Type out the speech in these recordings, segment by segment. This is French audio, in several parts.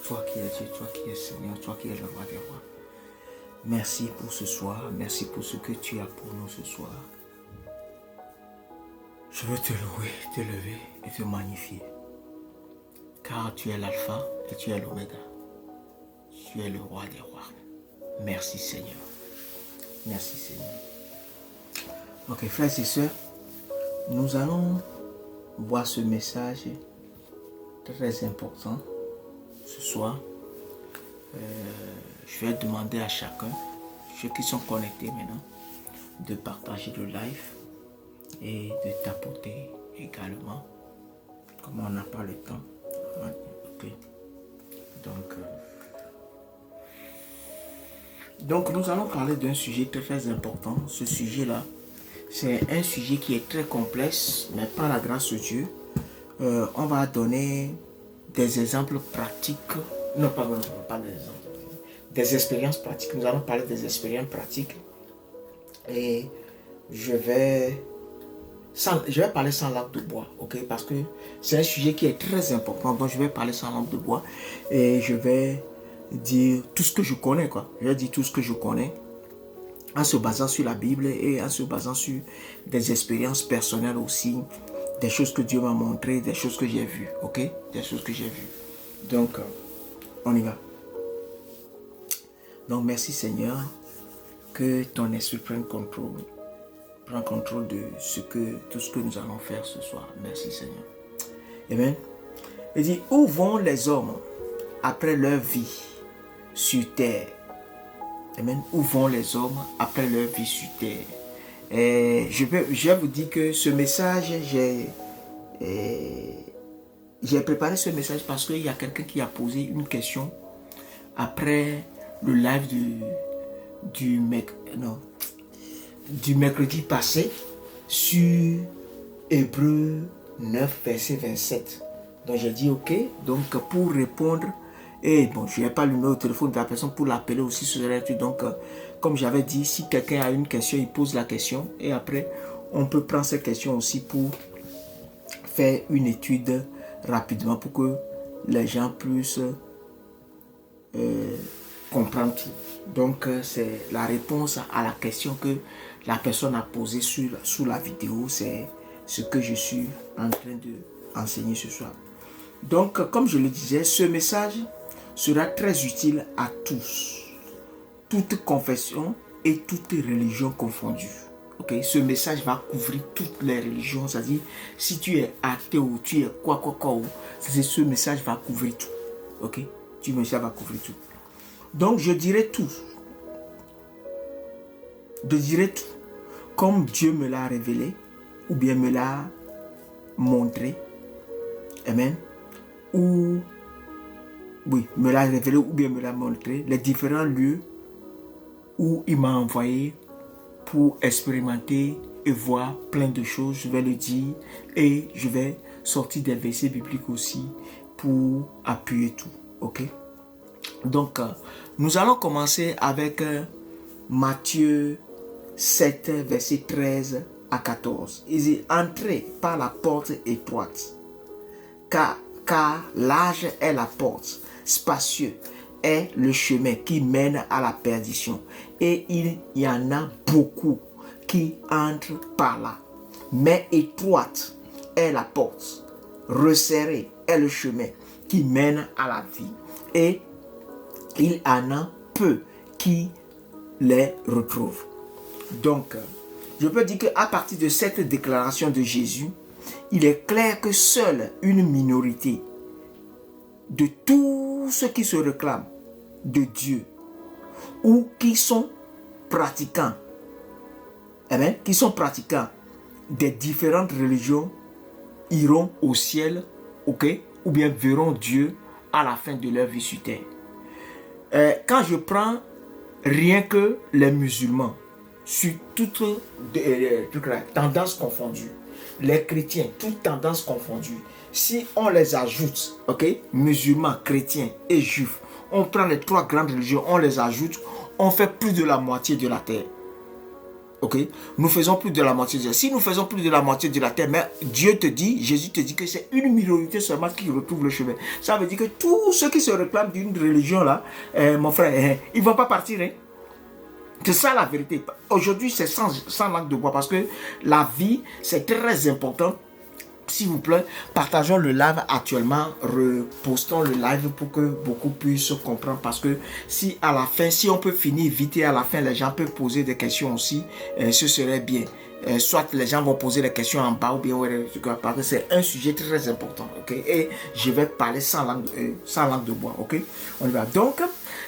toi qui es Dieu, toi qui es Seigneur, toi qui es le roi des rois. Merci pour ce soir, merci pour ce que tu as pour nous ce soir. Je veux te louer, te lever et te magnifier. Car tu es l'alpha et tu es l'oméga. Tu es le roi des rois. Merci Seigneur. Merci Seigneur. Ok, frères et sœurs, nous allons voir ce message très important ce soir. Je vais demander à chacun, ceux qui sont connectés maintenant, de partager le live et de tapoter également, comme on n'a pas le temps. Ok. Donc nous allons parler d'un sujet très important. Ce sujet-là, c'est un sujet qui est très complexe, mais par la grâce de Dieu, on va donner des exemples pratiques. Non, pas des exemples. Des expériences pratiques. Nous allons parler des expériences pratiques. Et je vais parler sans langue de bois, ok? Parce que c'est un sujet qui est très important. Donc je vais parler sans langue de bois. Et je vais dire tout ce que je connais, quoi. Je vais dire tout ce que je connais en se basant sur la Bible et en se basant sur des expériences personnelles aussi, des choses que Dieu m'a montrées, des choses que j'ai vues, ok? Des choses que j'ai vues. Donc, on y va. Donc, merci Seigneur, que ton esprit prenne contrôle. Prends contrôle de tout ce que nous allons faire ce soir. Merci Seigneur. Amen. Il dit, où vont les hommes après leur vie sur terre? Amen. Où vont les hommes après leur vie sur terre? Et je vais vous dire que ce message, j'ai préparé ce message parce qu'il y a quelqu'un qui a posé une question après le live du mercredi passé sur Hébreux 9, verset 27. Donc j'ai dit ok, donc pour répondre, et bon, je n'ai pas le numéro de téléphone de la personne pour l'appeler aussi sur la radio. Donc comme j'avais dit, si quelqu'un a une question, il pose la question et après on peut prendre cette question aussi pour faire une étude rapidement pour que les gens puissent comprendre tout. Donc c'est la réponse à la question que la personne a posée sous la vidéo, c'est ce que je suis en train d'enseigner ce soir. Donc comme je le disais, ce message sera très utile à tous, toute confession et toute religion confondue. Okay? Ce message va couvrir toutes les religions, c'est-à-dire si tu es athée ou tu es quoi, ce message va couvrir tout. Ok? Ce message va couvrir tout. Donc je dirai tout. Je dirai tout comme Dieu me l'a révélé ou bien me l'a montré. Amen. Ou oui, me l'a révélé ou bien me l'a montré. Les différents lieux où il m'a envoyé pour expérimenter et voir plein de choses. Je vais le dire et je vais sortir des versets bibliques aussi pour appuyer tout. Ok? Donc, nous allons commencer avec Matthieu 7, verset 13 à 14. Il dit, entrez par la porte étroite, car large est la porte, spacieux est le chemin qui mène à la perdition. Et il y en a beaucoup qui entrent par là. Mais étroite est la porte, resserré est le chemin qui mène à la vie. Et il y en a peu qui les retrouvent. Donc, je peux dire qu'à partir de cette déclaration de Jésus, il est clair que seule une minorité de tous ceux qui se réclament de Dieu ou qui sont pratiquants, amen, qui sont pratiquants des différentes religions iront au ciel, ok, ou bien verront Dieu à la fin de leur vie sur terre. Quand je prends rien que les musulmans, sur toutes tendances confondues, les chrétiens, toutes tendances confondues, si on les ajoute, ok, musulmans, chrétiens et juifs, on prend les trois grandes religions, on les ajoute, on fait plus de la moitié de la terre. Ok, nous faisons plus de la moitié de la terre. Si nous faisons plus de la moitié de la terre, mais Dieu te dit, Jésus te dit que c'est une minorité seulement qui retrouve le chemin. Ça veut dire que tous ceux qui se réclament d'une religion là, mon frère, ils ne vont pas partir. Hein. C'est ça la vérité. Aujourd'hui, c'est sans langue de bois parce que la vie, c'est très important. S'il vous plaît, partageons le live actuellement, repostons le live pour que beaucoup puissent comprendre parce que si à la fin, si on peut finir vite et à la fin, les gens peuvent poser des questions aussi, ce serait bien. Soit les gens vont poser des questions en bas ou bien parce que c'est un sujet très important, ok? Et je vais parler sans langue de bois, ok? On y va. Donc,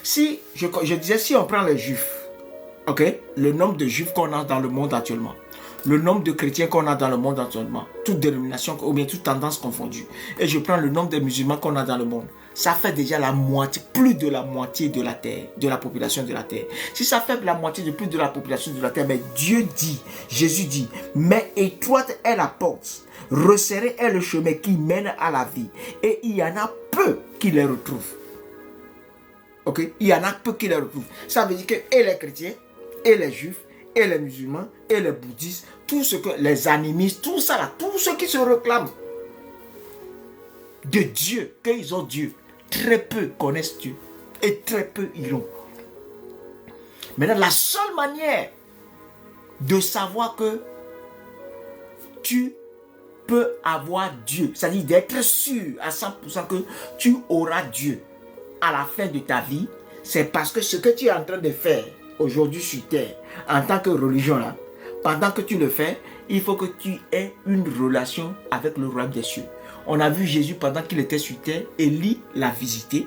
si je disais, si on prend les juifs, ok? Le nombre de juifs qu'on a dans le monde actuellement, le nombre de chrétiens qu'on a dans le monde actuellement, toute dénomination ou bien toute tendance confondue, et je prends le nombre de musulmans qu'on a dans le monde, ça fait déjà la moitié, plus de la moitié de la terre, de la population de la terre. Si ça fait la moitié de plus de la population de la terre, mais Dieu dit, Jésus dit, mais étroite est la porte, resserré est le chemin qui mène à la vie, et il y en a peu qui les retrouvent. Ok, il y en a peu qui les retrouvent. Ça veut dire que et les chrétiens, et les juifs, et les musulmans, et les bouddhistes, tout ce que les animistes, tout ça là, tous ceux qui se réclament de Dieu, qu'ils ont Dieu, très peu connaissent Dieu et très peu iront. Maintenant, la seule manière de savoir que tu peux avoir Dieu, c'est-à-dire d'être sûr à 100% que tu auras Dieu à la fin de ta vie, c'est parce que ce que tu es en train de faire aujourd'hui sur terre, en tant que religion là, pendant que tu le fais, il faut que tu aies une relation avec le royaume des cieux. On a vu Jésus pendant qu'il était sur terre, Élie l'a visité,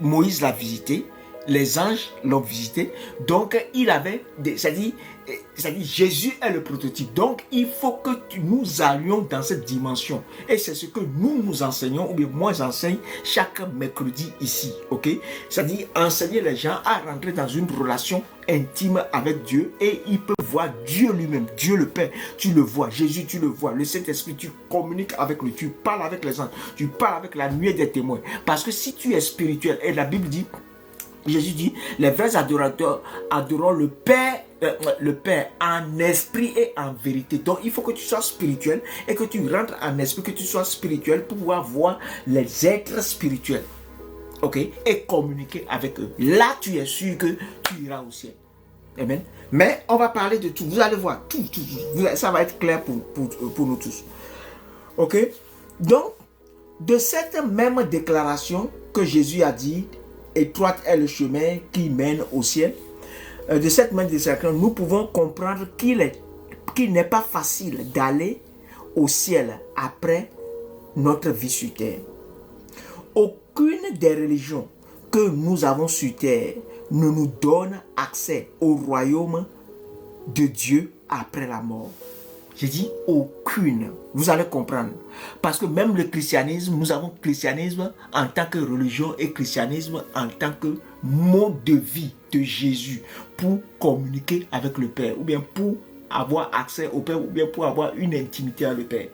Moïse l'a visité, les anges l'ont visité, donc il avait, c'est-à-dire Jésus est le prototype, donc il faut que nous allions dans cette dimension, et c'est ce que nous enseignons, ou bien moi j'enseigne chaque mercredi ici, ok, c'est-à-dire enseigner les gens à rentrer dans une relation intime avec Dieu, et ils peuvent voir Dieu lui-même, Dieu le Père, tu le vois, Jésus tu le vois, le Saint-Esprit, tu communiques avec lui, tu parles avec les anges, tu parles avec la nuée des témoins, parce que si tu es spirituel, et la Bible dit, Jésus dit, les vrais adorateurs adoreront le Père en esprit et en vérité. Donc, il faut que tu sois spirituel et que tu rentres en esprit, que tu sois spirituel pour pouvoir voir les êtres spirituels. Ok? Et communiquer avec eux. Là, tu es sûr que tu iras au ciel. Amen. Mais on va parler de tout. Vous allez voir, tout. Ça va être clair pour nous tous. Ok? Donc, de cette même déclaration que Jésus a dit, étroite est le chemin qui mène au ciel. De cette même déclaration, nous pouvons comprendre qu'il n'est pas facile d'aller au ciel après notre vie sur terre. Aucune des religions que nous avons sur terre ne nous donne accès au royaume de Dieu après la mort. J'ai dit aucune. Vous allez comprendre. Parce que même le christianisme, nous avons christianisme en tant que religion et christianisme en tant que mode de vie de Jésus pour communiquer avec le Père ou bien pour avoir accès au Père ou bien pour avoir une intimité avec le Père.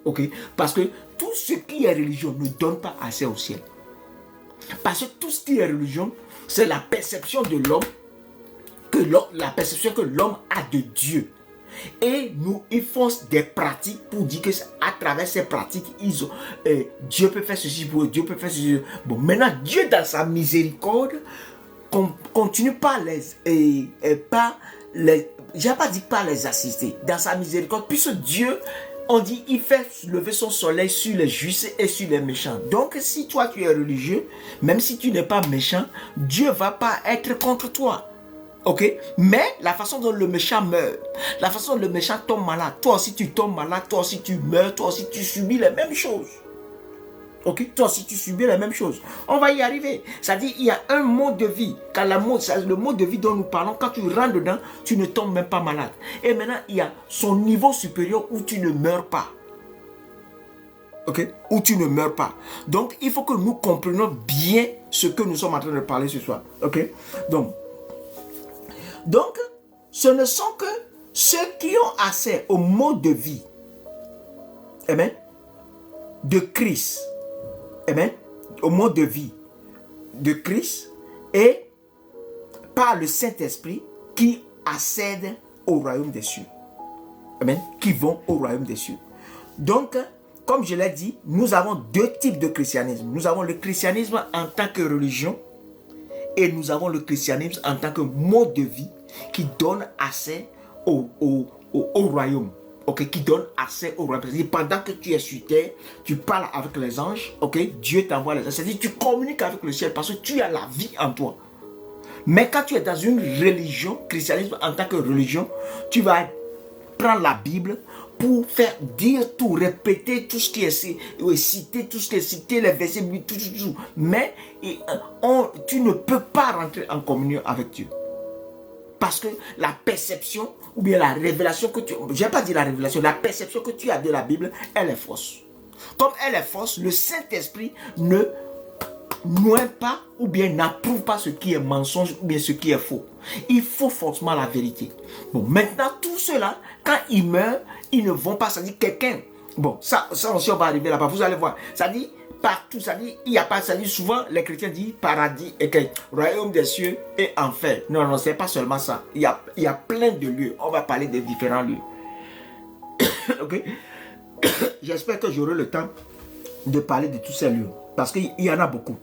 Ok? Parce que tout ce qui est religion ne donne pas accès au ciel. Parce que tout ce qui est religion, c'est la perception de l'homme, la perception que l'homme a de Dieu. Et ils font des pratiques pour dire que à travers ces pratiques, Dieu peut faire ceci pour eux, Dieu peut faire ceci. Bon, maintenant, Dieu dans sa miséricorde continue pas j'ai pas dit pas les assister. Dans sa miséricorde, puisque Dieu, on dit, il fait lever son soleil sur les justes et sur les méchants. Donc, si toi tu es religieux, même si tu n'es pas méchant, Dieu va pas être contre toi. Ok, mais la façon dont le méchant meurt, la façon dont le méchant tombe malade, toi aussi tu tombes malade, toi aussi tu meurs, toi aussi tu subis les mêmes choses. Ok, toi aussi tu subis les mêmes choses. On va y arriver. C'est-à-dire il y a un mode de vie. Quand le mode de vie dont nous parlons, quand tu rentres dedans, tu ne tombes même pas malade. Et maintenant il y a son niveau supérieur où tu ne meurs pas. Ok, où tu ne meurs pas. Donc il faut que nous comprenions bien ce que nous sommes en train de parler ce soir. Ok, donc, ce ne sont que ceux qui ont accès au mode de vie, amen, de Christ, amen, au mode de vie de Christ et par le Saint-Esprit qui accèdent au royaume des cieux. Amen. Qui vont au royaume des cieux. Donc, comme je l'ai dit, nous avons deux types de christianisme. Nous avons le christianisme en tant que religion et nous avons le christianisme en tant que mode de vie qui donne accès au royaume. Ok, qui donne accès au royaume. C'est-à-dire, pendant que tu es sur terre, tu parles avec les anges. Ok, Dieu t'envoie les anges. C'est-à-dire, tu communiques avec le ciel parce que tu as la vie en toi. Mais quand tu es dans une religion, christianisme en tant que religion, tu vas prendre la Bible pour faire dire tout, répéter tout ce qui est cité, tout ce qui est cité, les versets, tout. Mais tu ne peux pas rentrer en communion avec Dieu. Parce que la perception, ou bien la révélation que tu... Je n'ai pas dit la révélation, la perception que tu as de la Bible, elle est fausse. Comme elle est fausse, le Saint-Esprit ne noie pas ou bien n'approuve pas ce qui est mensonge ou bien ce qui est faux. Il faut forcément la vérité. Bon, maintenant, tout cela, quand ils meurent, ils ne vont pas, ça dit quelqu'un. Bon, ça aussi, on va arriver là-bas. Vous allez voir. Ça dit partout, ça dit, il n'y a pas, ça dit souvent, les chrétiens disent paradis et royaume des cieux et enfer. Non, c'est pas seulement ça. Il y a plein de lieux. On va parler des différents lieux. Ok? J'espère que j'aurai le temps de parler de tous ces lieux. Parce qu'il y en a beaucoup.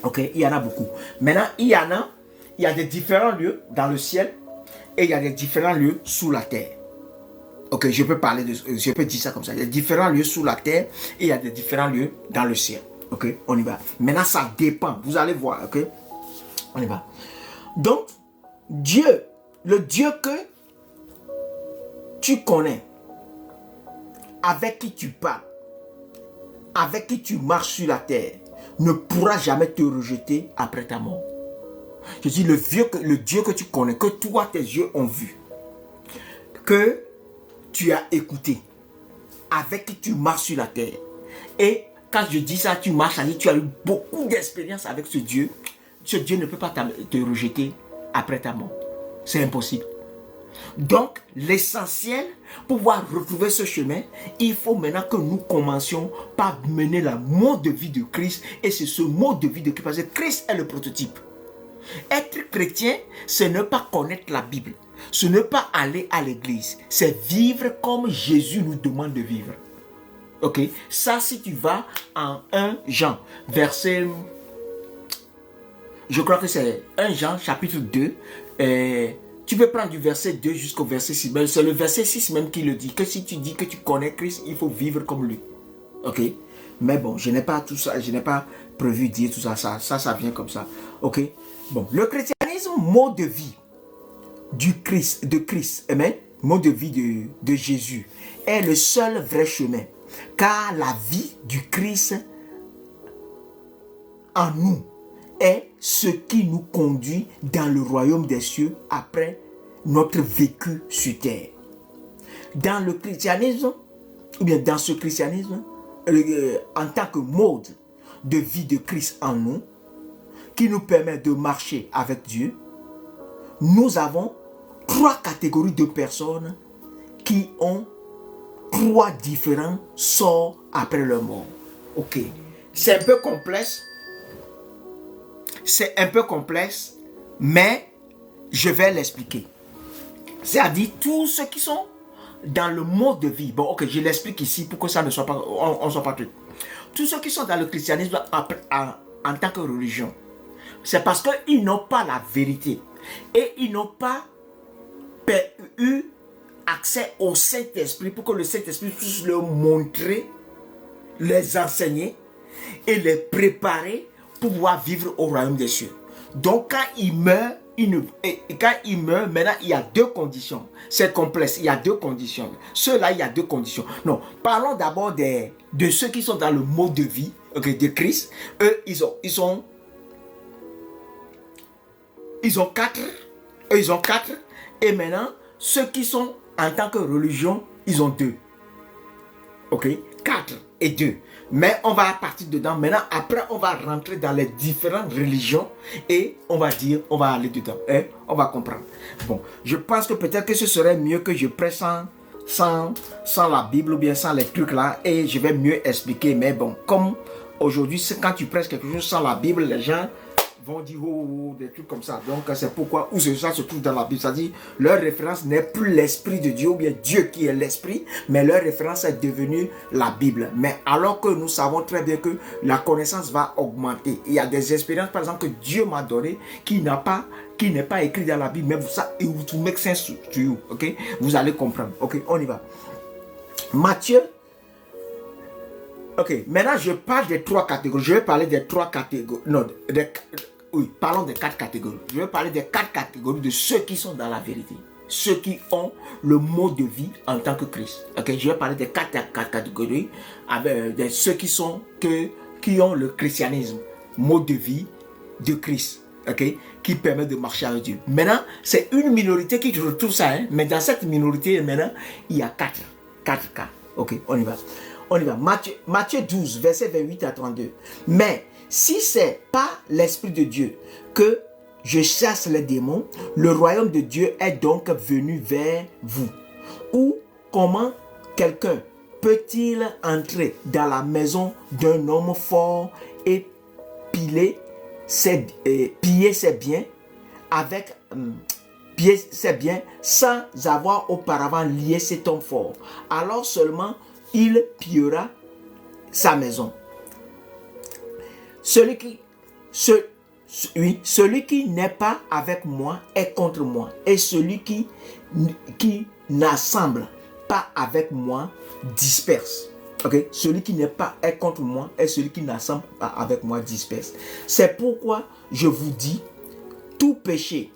Ok, il y en a beaucoup. Maintenant, il y a des différents lieux dans le ciel et il y a des différents lieux sous la terre. Ok, je peux dire ça comme ça. Il y a différents lieux sous la terre et il y a des différents lieux dans le ciel. Ok, on y va. Maintenant, ça dépend. Vous allez voir. Ok, on y va. Donc, Dieu, le Dieu que tu connais, avec qui tu parles, avec qui tu marches sur la terre, ne pourra jamais te rejeter après ta mort. Je dis le Dieu que tu connais, que toi tes yeux ont vu, que tu as écouté, avec qui tu marches sur la terre. Et quand je dis ça, tu marches, tu as eu beaucoup d'expérience avec ce Dieu. Ce Dieu ne peut pas te rejeter après ta mort. C'est impossible. Donc, l'essentiel, pour pouvoir retrouver ce chemin, il faut maintenant que nous commencions par mener le mode de vie de Christ. Et c'est ce mode de vie de Christ, parce que Christ est le prototype. Être chrétien, ce n'est pas connaître la Bible. Ce n'est pas aller à l'église. C'est vivre comme Jésus nous demande de vivre. Ok? Ça, si tu vas en 1 Jean, verset... Je crois que c'est 1 Jean, chapitre 2, tu peux prendre du verset 2 jusqu'au verset 6. Mais c'est le verset 6 même qui le dit. Que si tu dis que tu connais Christ, il faut vivre comme lui. Ok? Mais bon, je n'ai pas tout ça. Je n'ai pas prévu de dire tout ça. Ça vient comme ça. Ok? Bon, le christianisme, mode de vie de Christ, amen, mode de vie de Jésus, est le seul vrai chemin. Car la vie du Christ en nous est ce qui nous conduit dans le royaume des cieux après notre vécu sur terre. Dans le christianisme, ou bien dans ce christianisme, en tant que mode de vie de Christ en nous, qui nous permet de marcher avec Dieu, nous avons 3 catégories de personnes qui ont 3 différents sorts après leur mort. Ok, c'est un peu complexe. C'est un peu complexe, mais je vais l'expliquer. C'est-à-dire tous ceux qui sont dans le mode de vie. Bon, ok, je l'explique ici pour que ça ne soit pas, on soit pas tout. Tous ceux qui sont dans le christianisme en tant que religion, c'est parce qu'ils n'ont pas la vérité et ils n'ont pas eu accès au Saint-Esprit pour que le Saint-Esprit puisse leur montrer, les enseigner et les préparer pour pouvoir vivre au royaume des cieux. Donc quand ils meurent, maintenant il y a 2 conditions. C'est complexe, il y a 2 conditions. Ceux-là, il y a 2 conditions. Non, parlons d'abord de ceux qui sont dans le mode de vie de Christ. Eux, ils ont 4. Et maintenant, ceux qui sont en tant que religion, ils ont 2. Ok, 4 et 2. Mais on va partir dedans. Maintenant, après, on va rentrer dans les différentes religions et on va aller dedans. On va comprendre. Bon, je pense que peut-être que ce serait mieux que je prêche sans la Bible ou bien sans les trucs là et je vais mieux expliquer. Mais bon, comme aujourd'hui, quand tu prêches quelque chose sans la Bible, les gens vont dire des trucs comme ça. Donc c'est pourquoi où ça se trouve dans la Bible. C'est-à-dire leur référence n'est plus l'Esprit de Dieu ou bien Dieu qui est l'Esprit, mais leur référence est devenue la Bible. Mais alors que nous savons très bien que la connaissance va augmenter. Il y a des expériences par exemple que Dieu m'a donné qui n'est pas écrit dans la Bible, mais ça it will make sense to you. Ok, vous allez comprendre. Ok, on y va. Matthieu. Ok, maintenant je parle des 3 catégories. Je vais parler des 3 catégories. Non, oui, parlons des 4 catégories. Je vais parler des 4 catégories de ceux qui sont dans la vérité. Ceux qui ont le mode de vie en tant que Christ. Ok, je vais parler des 4 catégories avec de ceux qui ont le christianisme, mode de vie de Christ. Ok, qui permet de marcher avec Dieu. Maintenant, c'est une minorité qui retrouve ça, hein, mais dans cette minorité, maintenant, il y a 4 cas. Ok, on y va. On y va. Matthieu 12, verset 28 à 32. Mais si c'est par l'Esprit de Dieu que je chasse les démons, le royaume de Dieu est donc venu vers vous. Ou comment quelqu'un peut-il entrer dans la maison d'un homme fort et piller ses biens sans avoir auparavant lié cet homme fort? Alors seulement il pillera sa maison. Celui qui n'est pas avec moi est contre moi. Et celui qui n'assemble pas avec moi disperse. Okay? Celui qui n'est pas est contre moi et celui qui n'assemble pas avec moi disperse. C'est pourquoi je vous dis, tout péché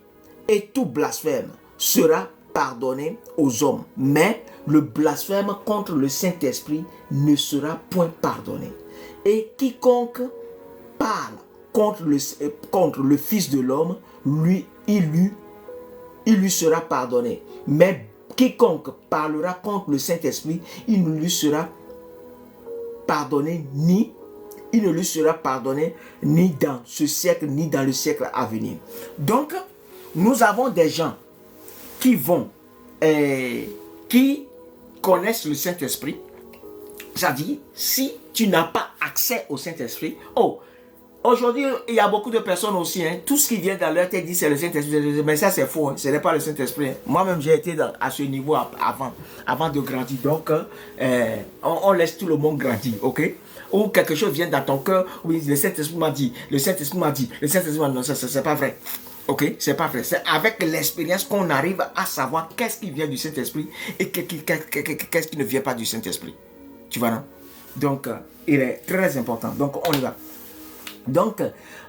et tout blasphème sera pardonné aux hommes, mais le blasphème contre le Saint-Esprit ne sera point pardonné. Et quiconque parle contre le Fils de l'homme, il lui sera pardonné. Mais quiconque parlera contre le Saint-Esprit, il ne lui sera pardonné ni dans ce siècle, ni dans le siècle à venir. Donc, nous avons des gens qui connaissent le Saint-Esprit. C'est-à-dire, si tu n'as pas accès au Saint-Esprit, aujourd'hui, il y a beaucoup de personnes aussi, hein, tout ce qui vient dans leur tête dit c'est le Saint-Esprit, mais ça c'est faux, hein, ce n'est pas le Saint-Esprit. Moi-même, j'ai été à ce niveau avant de grandir. Donc, on laisse tout le monde grandir, ok? Ou quelque chose vient dans ton cœur, oui, le Saint-Esprit m'a dit, le Saint-Esprit m'a dit, non, ça c'est pas vrai. Ok, c'est pas vrai. C'est avec l'expérience qu'on arrive à savoir qu'est-ce qui vient du Saint-Esprit et qu'est-ce qui ne vient pas du Saint-Esprit. Tu vois, non? Donc, il est très important. Donc, on y va. Donc,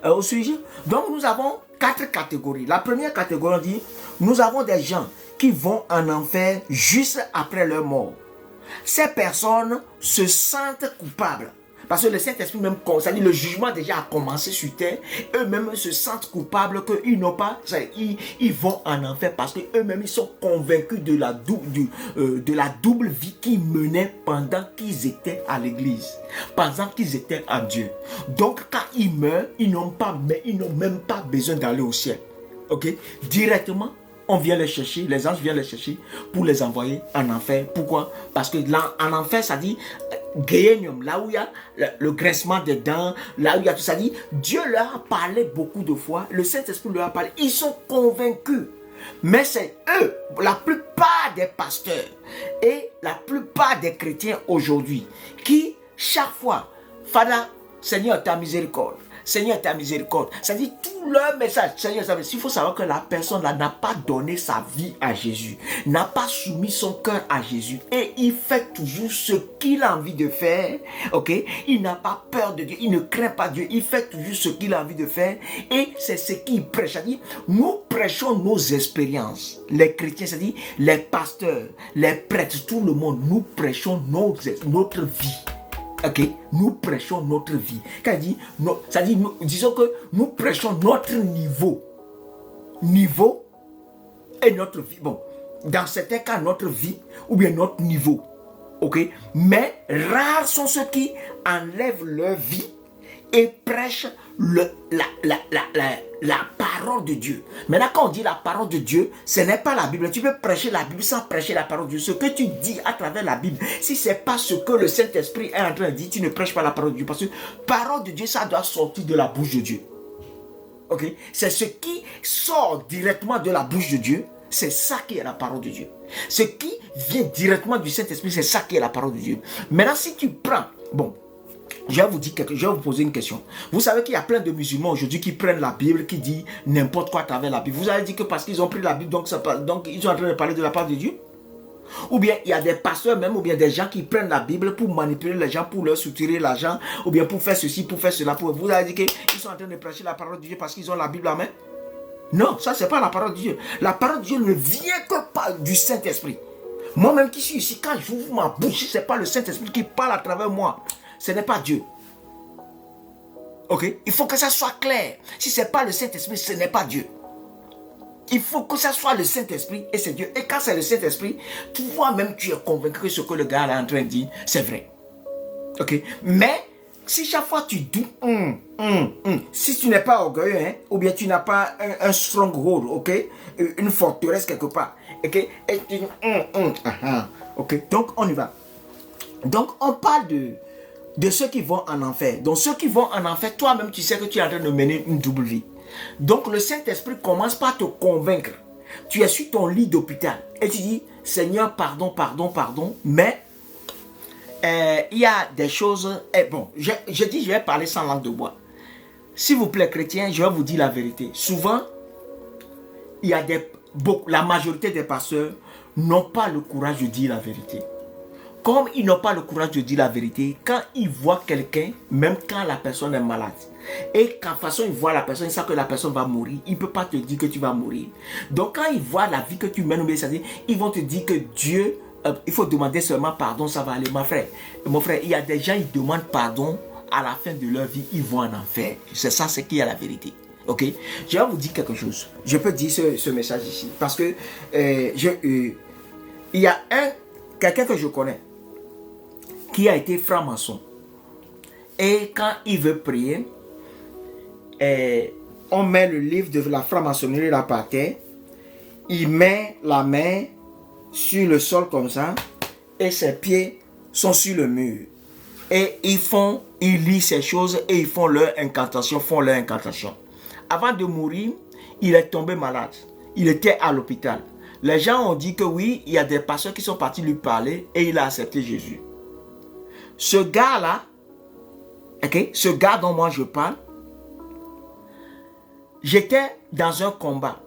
au sujet, donc nous avons 4 catégories. La première catégorie, on dit, nous avons des gens qui vont en enfer juste après leur mort. Ces personnes se sentent coupables. Parce que le Saint-Esprit même, c'est-à-dire le jugement déjà a commencé sur terre, eux-mêmes se sentent coupables qu'ils n'ont pas, ils vont en enfer parce qu'eux-mêmes ils sont convaincus de la double vie qu'ils menaient pendant qu'ils étaient à l'église, pendant qu'ils étaient à Dieu. Donc quand ils meurent, ils n'ont même pas besoin d'aller au ciel. Ok? Directement, on vient les chercher, les anges viennent les chercher pour les envoyer en enfer. Pourquoi? Parce que là, en enfer, ça dit Géhénium, là où il y a le grincement des dents, là où il y a tout ça, dit Dieu leur a parlé beaucoup de fois, le Saint-Esprit leur a parlé, ils sont convaincus. Mais c'est eux, la plupart des pasteurs et la plupart des chrétiens aujourd'hui, qui chaque fois, Fada, Seigneur, ta miséricorde. Seigneur, ta miséricorde. Ça dit tout leur message. Seigneur, il faut savoir que la personne là n'a pas donné sa vie à Jésus, n'a pas soumis son cœur à Jésus et il fait toujours ce qu'il a envie de faire. Ok? Il n'a pas peur de Dieu, il ne craint pas Dieu, il fait toujours ce qu'il a envie de faire et c'est ce qu'il prêche. C'est-à-dire, nous prêchons nos expériences. Les chrétiens, c'est-à-dire les pasteurs, les prêtres, tout le monde, nous prêchons notre vie. Ok, nous prêchons notre vie. Quand il dit, disons que nous prêchons notre niveau et notre vie. Bon, dans certains cas, notre vie ou bien notre niveau. Ok, mais rares sont ceux qui enlèvent leur vie et prêchent la parole de Dieu. Maintenant, quand on dit la parole de Dieu, ce n'est pas la Bible. Tu peux prêcher la Bible sans prêcher la parole de Dieu. Ce que tu dis à travers la Bible, si ce n'est pas ce que le Saint-Esprit est en train de dire, tu ne prêches pas la parole de Dieu. Parce que la parole de Dieu, ça doit sortir de la bouche de Dieu. Ok? C'est ce qui sort directement de la bouche de Dieu. C'est ça qui est la parole de Dieu. Ce qui vient directement du Saint-Esprit, c'est ça qui est la parole de Dieu. Maintenant, si tu prends... Bon, je vais vous poser une question. Vous savez qu'il y a plein de musulmans aujourd'hui qui prennent la Bible, qui disent n'importe quoi à travers la Bible. Vous avez dit que parce qu'ils ont pris la Bible, donc ils sont en train de parler de la parole de Dieu? Ou bien il y a des pasteurs même, ou bien des gens qui prennent la Bible pour manipuler les gens, pour leur soutirer l'argent, ou bien pour faire ceci, pour faire cela. Vous avez dit qu'ils sont en train de prêcher la parole de Dieu parce qu'ils ont la Bible en main? Non, ça c'est pas la parole de Dieu. La parole de Dieu ne vient que par du Saint-Esprit. Moi-même qui suis ici, quand j'ouvre ma bouche, si ce n'est pas le Saint-Esprit qui parle à travers moi, ce n'est pas Dieu. Ok? Il faut que ça soit clair. Si ce n'est pas le Saint-Esprit, ce n'est pas Dieu. Il faut que ça soit le Saint-Esprit et c'est Dieu. Et quand c'est le Saint-Esprit, toi-même tu es convaincu que ce que le gars est en train de dire, c'est vrai. Ok? Mais si chaque fois tu doutes, si tu n'es pas orgueilleux, hein, ou bien tu n'as pas un stronghold, ok, une forteresse quelque part, ok, et tu ok, donc on y va. Donc on parle de ceux qui vont en enfer. Donc ceux qui vont en enfer, toi-même tu sais que tu es en train de mener une double vie. Donc le Saint-Esprit commence par te convaincre. Tu es sur ton lit d'hôpital et tu dis, Seigneur, pardon, mais il y a des choses... bon, je dis, je vais parler sans langue de bois. S'il vous plaît, chrétiens, je vais vous dire la vérité. Souvent, il y a la majorité des pasteurs n'ont pas le courage de dire la vérité. Comme ils n'ont pas le courage de dire la vérité, quand ils voient quelqu'un, même quand la personne est malade, et qu'en façon ils voient la personne, ils savent que la personne va mourir, il ne peut pas te dire que tu vas mourir. Donc quand ils voient la vie que tu mènes, ils vont te dire que Dieu, il faut demander seulement pardon, ça va aller. Mon frère, il y a des gens, ils demandent pardon, à la fin de leur vie, ils vont en enfer. C'est ça, c'est qui est la vérité. Ok? Je vais vous dire quelque chose. Je peux dire ce message ici. Parce que il y a quelqu'un que je connais qui a été franc-maçon. Et quand il veut prier, on met le livre de la franc-maçonnerie là par terre. Il met la main sur le sol comme ça et ses pieds sont sur le mur. Et ils lisent ces choses et ils font leur incantation, Avant de mourir, il est tombé malade. Il était à l'hôpital. Les gens ont dit que oui, il y a des pasteurs qui sont partis lui parler et il a accepté Jésus. Ce gars-là, ok, ce gars dont moi je parle, j'étais dans un combat.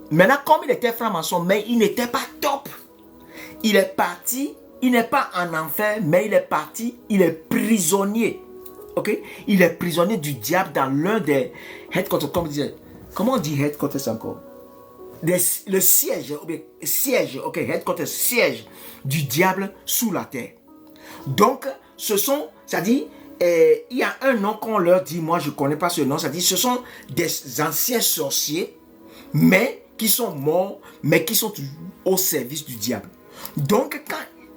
Maintenant, comme il était franc-maçon, mais il n'était pas top. Il est parti, il n'est pas en enfer, mais il est parti, il est prisonnier. Ok? Il est prisonnier du diable dans l'un des headquarters, comment on dit headquarters encore? Le siège, ok, headquarters, siège du diable sous la terre. Donc, c'est-à-dire, il y a un nom qu'on leur dit, moi je ne connais pas ce nom, c'est-à-dire ce sont des anciens sorciers, mais qui sont morts, mais qui sont au service du diable. Donc, quand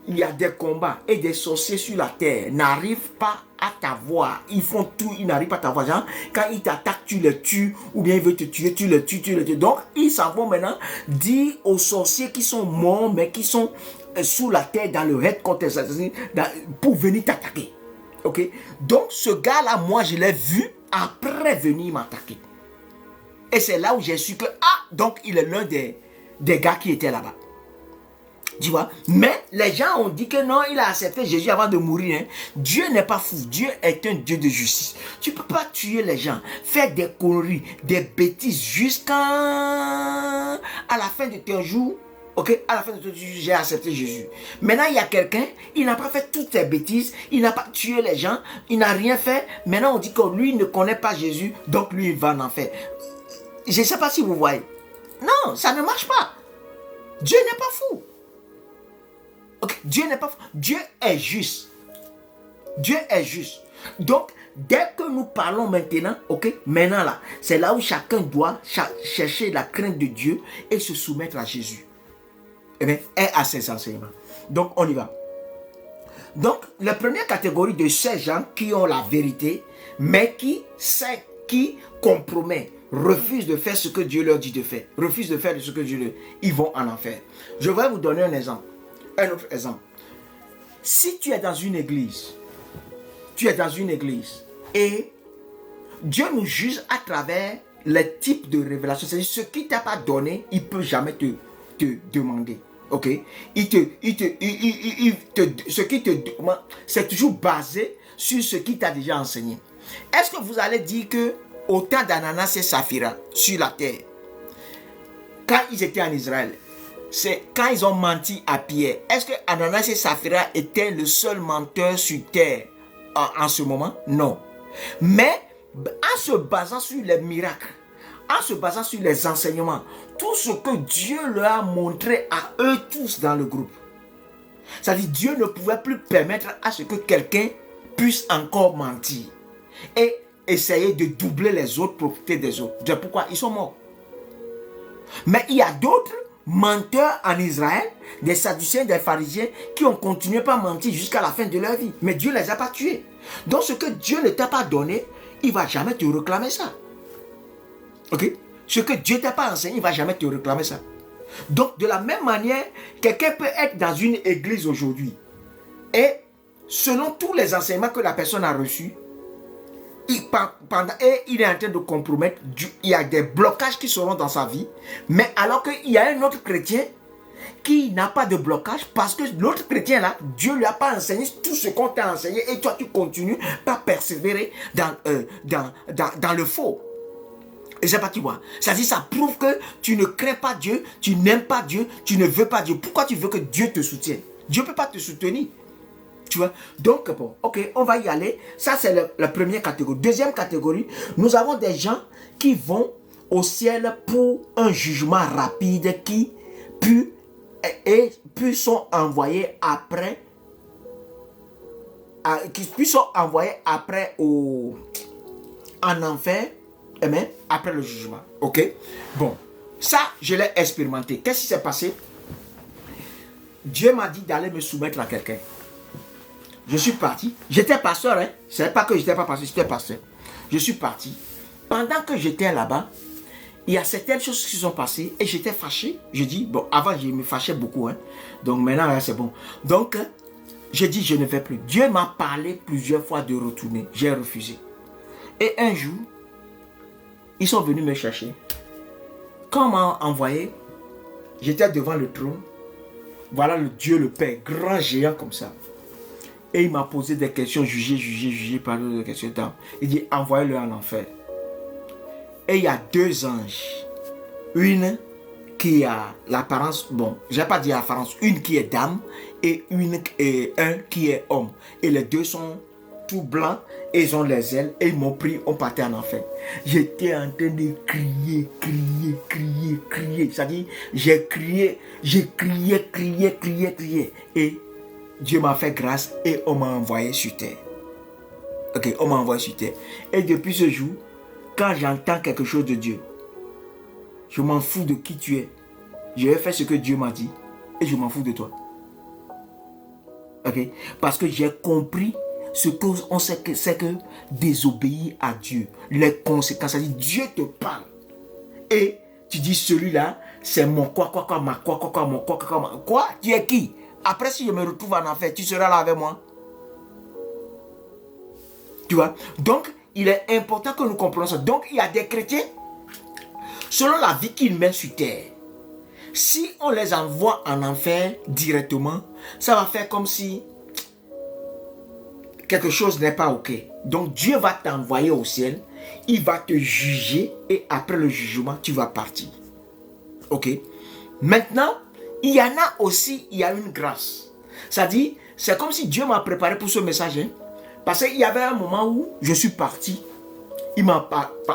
il y a des combats et des sorciers sur la terre n'arrivent pas à t'avoir, ils font tout, ils n'arrivent pas à t'avoir. Genre, quand ils t'attaquent, tu les tues, ou bien ils veulent te tuer, tu les tues. Donc, ils s'en vont maintenant dire aux sorciers qui sont morts, mais qui sont sous la terre dans le headquarters, pour venir t'attaquer. Ok? Donc, ce gars-là, moi, je l'ai vu après venir m'attaquer. Et c'est là où j'ai su que, donc, il est l'un des gars qui étaient là-bas. Tu vois? Mais les gens ont dit que non, il a accepté Jésus avant de mourir. Hein. Dieu n'est pas fou. Dieu est un Dieu de justice. Tu ne peux pas tuer les gens, faire des conneries, des bêtises jusqu'à la fin de ton jour. Ok? À la fin de ton jour, j'ai accepté Jésus. Maintenant, il y a quelqu'un, il n'a pas fait toutes ces bêtises, il n'a pas tué les gens, il n'a rien fait. Maintenant, on dit que lui ne connaît pas Jésus, donc lui, il va en enfer. Je ne sais pas si vous voyez. Non, ça ne marche pas. Dieu n'est pas fou. Okay. Dieu n'est pas fou. Dieu est juste. Dieu est juste. Donc, dès que nous parlons maintenant, maintenant là, c'est là où chacun doit chercher la crainte de Dieu et se soumettre à Jésus. Et à ses enseignements. Donc, on y va. Donc, la première catégorie de ces gens qui ont la vérité, mais qui compromettent, refusent de faire ce que Dieu leur dit de faire, refusent de faire ce que Dieu leur dit, ils vont en enfer. Je vais vous donner un exemple. Un autre exemple. Si tu es dans une église, et Dieu nous juge à travers les types de révélations, c'est-à-dire ce qu'il ne t'a pas donné, il ne peut jamais te demander. Ok? Ce qui te demande, c'est toujours basé sur ce qu'il t'a déjà enseigné. Est-ce que vous allez dire que autant d'Ananas et Saphira sur la terre, quand ils étaient en Israël, c'est quand ils ont menti à Pierre, est-ce que Ananas et Saphira étaient le seul menteur sur terre en ce moment? Non. Mais en se basant sur les miracles, en se basant sur les enseignements, tout ce que Dieu leur a montré à eux tous dans le groupe, c'est-à-dire Dieu ne pouvait plus permettre à ce que quelqu'un puisse encore mentir et essayer de doubler les autres propriétés des autres. C'est pourquoi ils sont morts. Mais il y a d'autres menteurs en Israël, des Sadducéens, des pharisiens, qui ont continué à mentir jusqu'à la fin de leur vie. Mais Dieu ne les a pas tués. Donc ce que Dieu ne t'a pas donné, il ne va jamais te réclamer ça. Ok? Ce que Dieu ne t'a pas enseigné, il ne va jamais te réclamer ça. Donc de la même manière, quelqu'un peut être dans une église aujourd'hui et selon tous les enseignements que la personne a reçus, il est en train de compromettre, il y a des blocages qui seront dans sa vie, mais alors qu'il y a un autre chrétien qui n'a pas de blocage parce que l'autre chrétien là, Dieu ne lui a pas enseigné tout ce qu'on t'a enseigné et toi tu continues à persévérer dans le faux. Et c'est pas, tu vois, c'est-à-dire ça prouve que tu ne crains pas Dieu, tu n'aimes pas Dieu, tu ne veux pas Dieu. Pourquoi tu veux que Dieu te soutienne? Dieu ne peut pas te soutenir. Tu vois? Donc, bon, ok, on va y aller. Ça, c'est la première catégorie. Deuxième catégorie, nous avons des gens qui vont au ciel pour un jugement rapide qui puis sont envoyés après en enfer, amen, après le jugement. Ok? Bon, ça, je l'ai expérimenté. Qu'est-ce qui s'est passé? Dieu m'a dit d'aller me soumettre à quelqu'un. Je suis parti. J'étais pasteur, hein. Ce n'est pas que j'étais pas pasteur, j'étais pasteur. Je suis parti. Pendant que j'étais là-bas, il y a certaines choses qui sont passées et j'étais fâché. Je dis, bon, avant, je me fâchais beaucoup, hein. Donc maintenant, là, c'est bon. Donc, j'ai dit, je ne vais plus. Dieu m'a parlé plusieurs fois de retourner. J'ai refusé. Et un jour, ils sont venus me chercher. Quand on m'a envoyé, j'étais devant le trône. Voilà le Dieu, le Père, grand géant comme ça. Et il m'a posé des questions, jugé par des questions. Il dit, envoyez-le en enfer. Et il y a deux anges. Une qui a l'apparence, bon, je ne vais pas dire l'apparence, une qui est dame et un qui est homme. Et les deux sont tout blancs et ils ont les ailes et ils m'ont pris, on partait en enfer. J'étais en train de crier. C'est-à-dire, j'ai crié. Et Dieu m'a fait grâce et on m'a envoyé sur terre. Ok, on m'a envoyé sur terre. Et depuis ce jour, quand j'entends quelque chose de Dieu, je m'en fous de qui tu es. Je vais faire ce que Dieu m'a dit et je m'en fous de toi. Ok, parce que j'ai compris ce qu'on sait que c'est que désobéir à Dieu. Les conséquences, c'est-à-dire Dieu te parle. Et tu dis celui-là, c'est mon quoi, tu es qui? Après, si je me retrouve en enfer, tu seras là avec moi. Tu vois? Donc, il est important que nous comprenions ça. Donc, il y a des chrétiens, selon la vie qu'ils mènent sur terre, si on les envoie en enfer directement, ça va faire comme si quelque chose n'est pas ok. Donc, Dieu va t'envoyer au ciel, il va te juger et après le jugement, tu vas partir. Ok? Maintenant, il y en a aussi, il y a une grâce. C'est-à-dire, c'est comme si Dieu m'a préparé pour ce message. Hein? Parce qu'il y avait un moment où je suis parti. Il m'a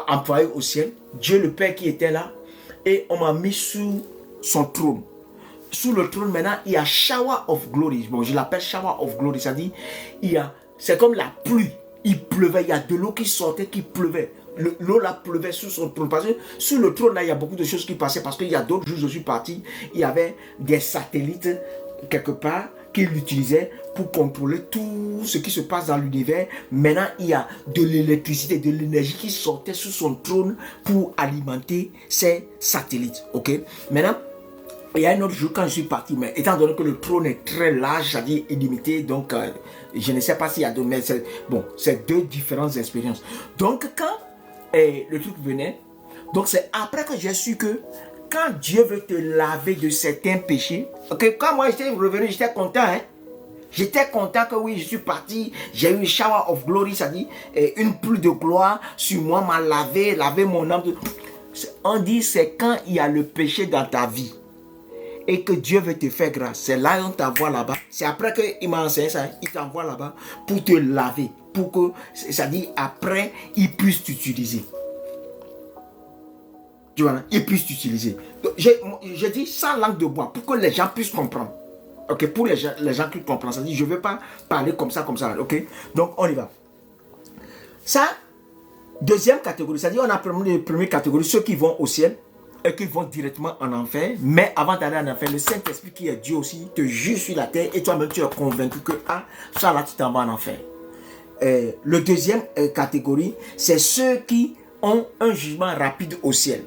envoyé au ciel. Dieu le Père qui était là. Et on m'a mis sous son trône. Sous le trône, maintenant, il y a shower of glory. Bon, je l'appelle shower of glory. C'est-à-dire, c'est comme la pluie. Il pleuvait. Il y a de l'eau qui sortait, qui pleuvait. L'eau là pleuvait sous son trône. Parce que sous le trône là, il y a beaucoup de choses qui passaient. Parce qu'il y a d'autres jours, je suis parti. Il y avait des satellites quelque part qu'il utilisait pour contrôler tout ce qui se passe dans l'univers. Maintenant, il y a de l'électricité, de l'énergie qui sortait sous son trône pour alimenter ces satellites. Ok? Maintenant, il y a un autre jour quand je suis parti, mais étant donné que le trône est très large, c'est-à-dire illimité, donc je ne sais pas s'il y a d'autres, mais c'est deux différentes expériences. Donc, quand le truc venait, Donc c'est après que j'ai su que quand Dieu veut te laver de certains péchés, ok, quand moi j'étais revenu, j'étais content, hein. J'étais content que oui, je suis parti, j'ai eu une shower of glory, ça dit, une pluie de gloire sur moi, m'a lavé mon âme. On dit c'est quand il y a le péché dans ta vie et que Dieu veut te faire grâce. C'est là qu'on t'envoie là-bas. C'est après qu'il m'a enseigné ça, il t'envoie là-bas pour te laver, pour que, ça dit, après, il puisse t'utiliser. Tu vois, il puisse t'utiliser. Je dis sans langue de bois, pour que les gens puissent comprendre. Ok, pour les gens qui comprennent, ça dit, je ne veux pas parler comme ça, ok. Donc, on y va. Ça, deuxième catégorie, c'est-à-dire, on a première catégorie, ceux qui vont au ciel et qui vont directement en enfer. Mais avant d'aller en enfer, le Saint-Esprit qui est Dieu aussi te juge sur la terre et toi-même, tu es convaincu que, ça là, tu t'en vas en enfer. Le deuxième catégorie, c'est ceux qui ont un jugement rapide au ciel.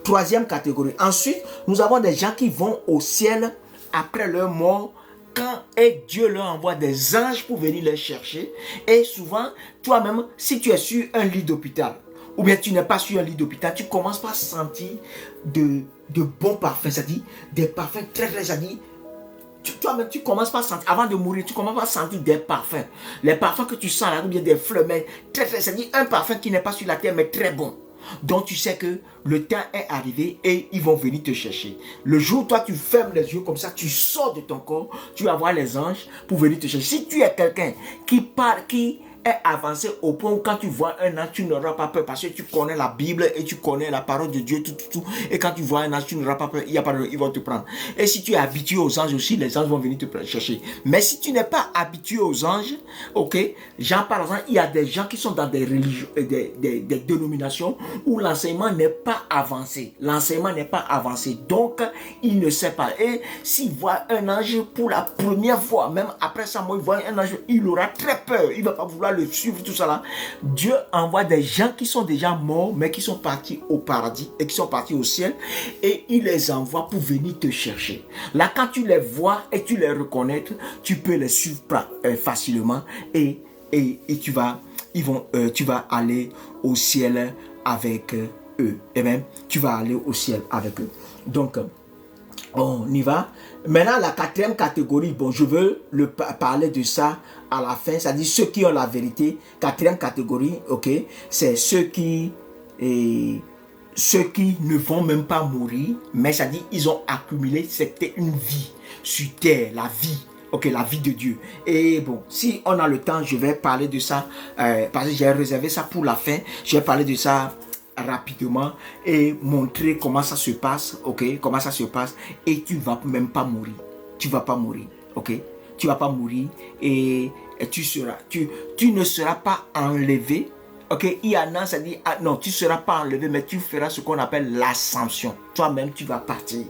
Troisième catégorie. Ensuite, nous avons des gens qui vont au ciel après leur mort, quand Dieu leur envoie des anges pour venir les chercher. Et souvent, toi-même, si tu es sur un lit d'hôpital, ou bien tu n'es pas sur un lit d'hôpital, tu commences pas à sentir de bons parfums, c'est-à-dire des parfums très très, c'est-à-dire, toi-même, tu commences pas à sentir, avant de mourir, tu commences pas à sentir des parfums. Les parfums que tu sens là, ou bien des fleurs, mais très très, c'est-à-dire un parfum qui n'est pas sur la terre, mais très bon. Donc tu sais que le temps est arrivé et ils vont venir te chercher. Le jour où toi tu fermes les yeux comme ça, tu sors de ton corps, tu vas voir les anges pour venir te chercher. Si tu es quelqu'un qui parle, qui est avancé au point où quand tu vois un ange, tu n'auras pas peur parce que tu connais la Bible et tu connais la parole de Dieu, tout. Et quand tu vois un ange, tu n'auras pas peur, il n'y a pas de, ils vont te prendre. Et si tu es habitué aux anges aussi, les anges vont venir te chercher. Mais si tu n'es pas habitué aux anges, ok, genre par exemple, il y a des gens qui sont dans des religions, des dénominations où l'enseignement n'est pas avancé. L'enseignement n'est pas avancé. Donc, il ne sait pas. Et s'il voit un ange pour la première fois, même après ça, moi, il voit un ange, il aura très peur. Il ne va pas vouloir le suivre, tout ça là. Dieu envoie des gens qui sont déjà morts, mais qui sont partis au paradis et qui sont partis au ciel, et il les envoie pour venir te chercher. Là, quand tu les vois et tu les reconnais, tu peux les suivre facilement et tu vas aller au ciel avec eux. Et même, tu vas aller au ciel avec eux. Donc, on y va. Maintenant, la quatrième catégorie, bon, je veux parler de ça à la fin, c'est-à-dire ceux qui ont la vérité. Quatrième catégorie, ok, c'est ceux qui ne vont même pas mourir, mais c'est-à-dire ils ont accumulé, c'était une vie sur terre, la vie. Ok, la vie de Dieu. Et bon, si on a le temps, je vais parler de ça, parce que j'ai réservé ça pour la fin. Je vais parler de ça rapidement et montrer comment ça se passe, ok, comment ça se passe, et tu vas même pas mourir, tu vas pas mourir, ok, tu vas pas mourir et tu ne seras pas enlevé, ok, il y en a, ça dit, non, tu seras pas enlevé, mais tu feras ce qu'on appelle l'ascension, toi-même tu vas partir.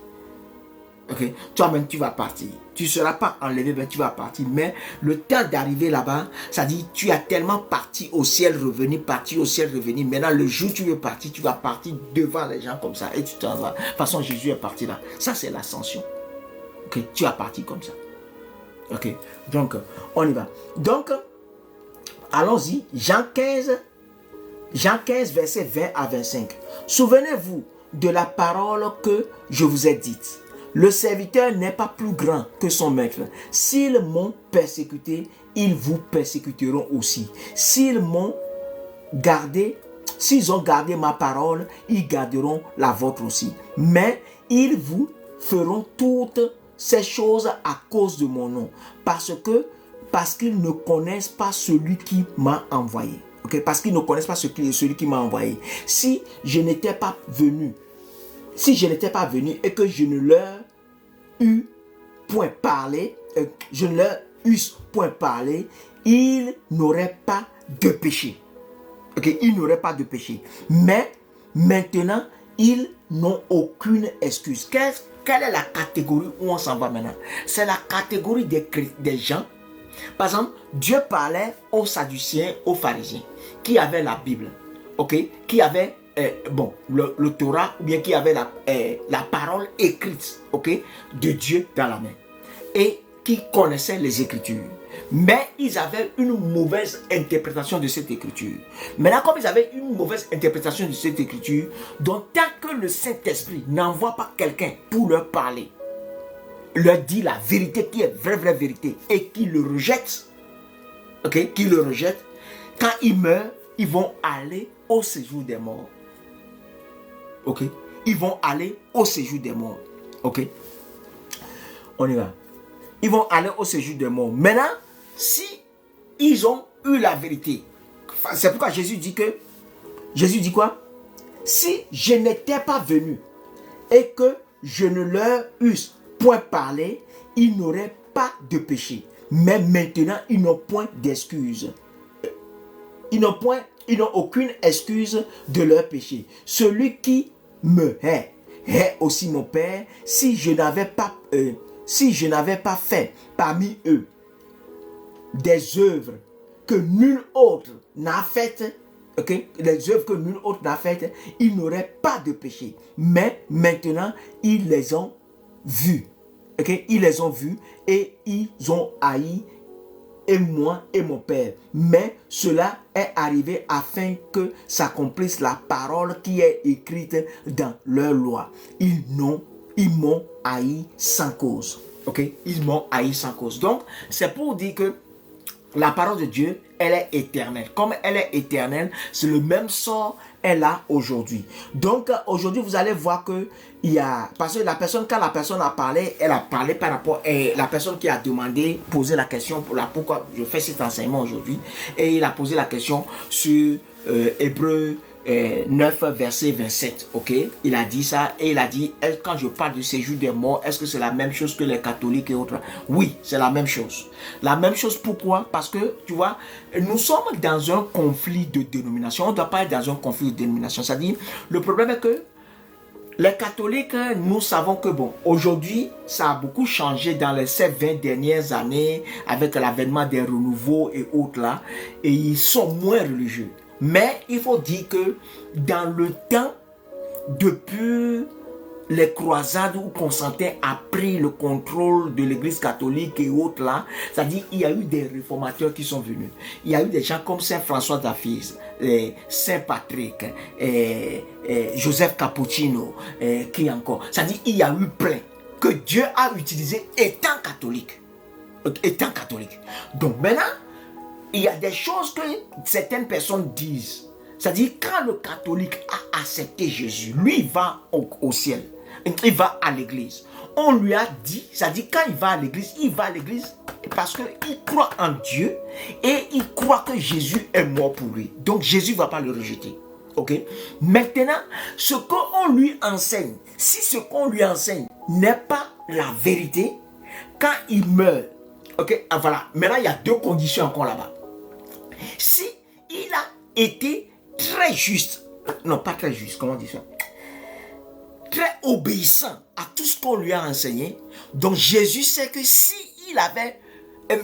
Ok, toi-même tu vas partir. Tu ne seras pas enlevé, mais tu vas partir. Mais le temps d'arriver là-bas, ça dit tu as tellement parti au ciel revenu, parti au ciel revenu. Maintenant, le jour où tu veux partir, tu vas partir devant les gens comme ça et tu t'en vas. De toute façon, Jésus est parti là. Ça, c'est l'ascension. Ok, tu as parti comme ça. Ok, donc on y va. Donc, allons-y. Jean 15, versets 20 à 25. Souvenez-vous de la parole que je vous ai dite. Le serviteur n'est pas plus grand que son maître. S'ils m'ont persécuté, ils vous persécuteront aussi. S'ils ont gardé ma parole, ils garderont la vôtre aussi. Mais ils vous feront toutes ces choses à cause de mon nom. Parce qu'ils ne connaissent pas celui qui m'a envoyé. Okay? Parce qu'ils ne connaissent pas celui qui m'a envoyé. Si je n'étais pas venu et que je ne leur eusse point parlé, ils n'auraient pas de péché. Okay? Ils n'auraient pas de péché. Mais maintenant, ils n'ont aucune excuse. Quelle est la catégorie où on s'en va maintenant? C'est la catégorie des gens. Par exemple, Dieu parlait aux Sadducéens, aux pharisiens, qui avaient la Bible, okay? Qui avaient le Torah, ou bien qui avait la parole écrite, ok, de Dieu dans la main, et qui connaissaient les Écritures. Mais ils avaient une mauvaise interprétation de cette Écriture. Maintenant, comme ils avaient une mauvaise interprétation de cette Écriture, donc tant que le Saint-Esprit n'envoie pas quelqu'un pour leur parler, leur dit la vérité qui est vraie vérité, et qu'ils le rejettent, ok, qu'ils le rejettent, quand ils meurent, ils vont aller au séjour des morts. Ok, ils vont aller au séjour des morts. Ok, on y va. Ils vont aller au séjour des morts. Maintenant, si ils ont eu la vérité, c'est pourquoi Jésus dit quoi? Si je n'étais pas venu et que je ne leur eusse point parlé, ils n'auraient pas de péché. Mais maintenant, ils n'ont point d'excuse. Ils n'ont aucune excuse de leur péché. Celui qui me hait aussi mon Père. Si je n'avais pas fait parmi eux des œuvres que nul autre n'a faites, okay? Les œuvres que nul autre n'a faites, ils n'auraient pas de péché. Mais maintenant, ils les ont vus. Okay? Ils les ont vus et ils ont haï et moi et mon Père. Mais cela est arrivé afin que s'accomplisse la parole qui est écrite dans leur loi. Ils m'ont haï sans cause. Ok? Ils m'ont haï sans cause. Donc, c'est pour dire que la parole de Dieu, elle est éternelle. Comme elle est éternelle, c'est le même sort elle a aujourd'hui. Donc, aujourd'hui, vous allez voir que il y a... Parce que quand la personne a parlé, elle a parlé par rapport... Et la personne qui a demandé, posé la question pour pourquoi je fais cet enseignement aujourd'hui. Et il a posé la question sur Hébreux 9, verset 27. Ok? Il a dit ça et il a dit, quand je parle du séjour des morts, est-ce que c'est la même chose que les catholiques et autres? Oui, c'est la même chose. La même chose, pourquoi? Parce que, tu vois, nous sommes dans un conflit de dénomination. On ne doit pas être dans un conflit de dénomination. C'est-à-dire, le problème est que les catholiques, nous savons que bon, aujourd'hui, ça a beaucoup changé dans ces 20 dernières années avec l'avènement des renouveaux et autres là. Et ils sont moins religieux. Mais il faut dire que dans le temps, depuis les croisades où Constantin a pris le contrôle de l'église catholique et autres là, c'est-à-dire il y a eu des réformateurs qui sont venus. Il y a eu des gens comme Saint François d'Assise, Saint Patrick, Joseph Cappuccino, qui encore. C'est-à-dire il y a eu plein que Dieu a utilisé étant catholique. Donc maintenant, il y a des choses que certaines personnes disent. C'est-à-dire, quand le catholique a accepté Jésus, lui, il va au ciel. Il va à l'église. On lui a dit, c'est-à-dire, quand il va à l'église parce qu'il croit en Dieu et il croit que Jésus est mort pour lui. Donc, Jésus ne va pas le rejeter. Ok? Maintenant, ce qu'on lui enseigne, si ce qu'on lui enseigne n'est pas la vérité, quand il meurt, ok? Ah, voilà. Maintenant, il y a deux conditions encore là-bas. Si il a été très juste, non pas très juste, comment dire ça, très obéissant à tout ce qu'on lui a enseigné, donc Jésus sait que si il avait,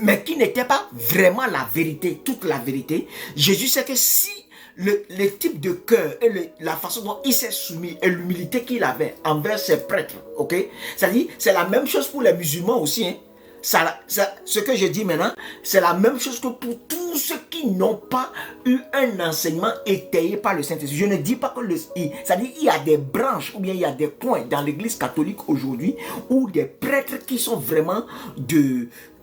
mais qui n'était pas vraiment la vérité, toute la vérité, Jésus sait que si le type de cœur et la façon dont il s'est soumis et l'humilité qu'il avait envers ses prêtres, ok, c'est-à-dire c'est la même chose pour les musulmans aussi, hein. Ce que je dis maintenant, c'est la même chose que pour tous ceux qui n'ont pas eu un enseignement étayé par le Saint-Esprit. Je ne dis pas que c'est-à-dire il y a des branches ou bien il y a des coins dans l'église catholique aujourd'hui où des prêtres qui sont vraiment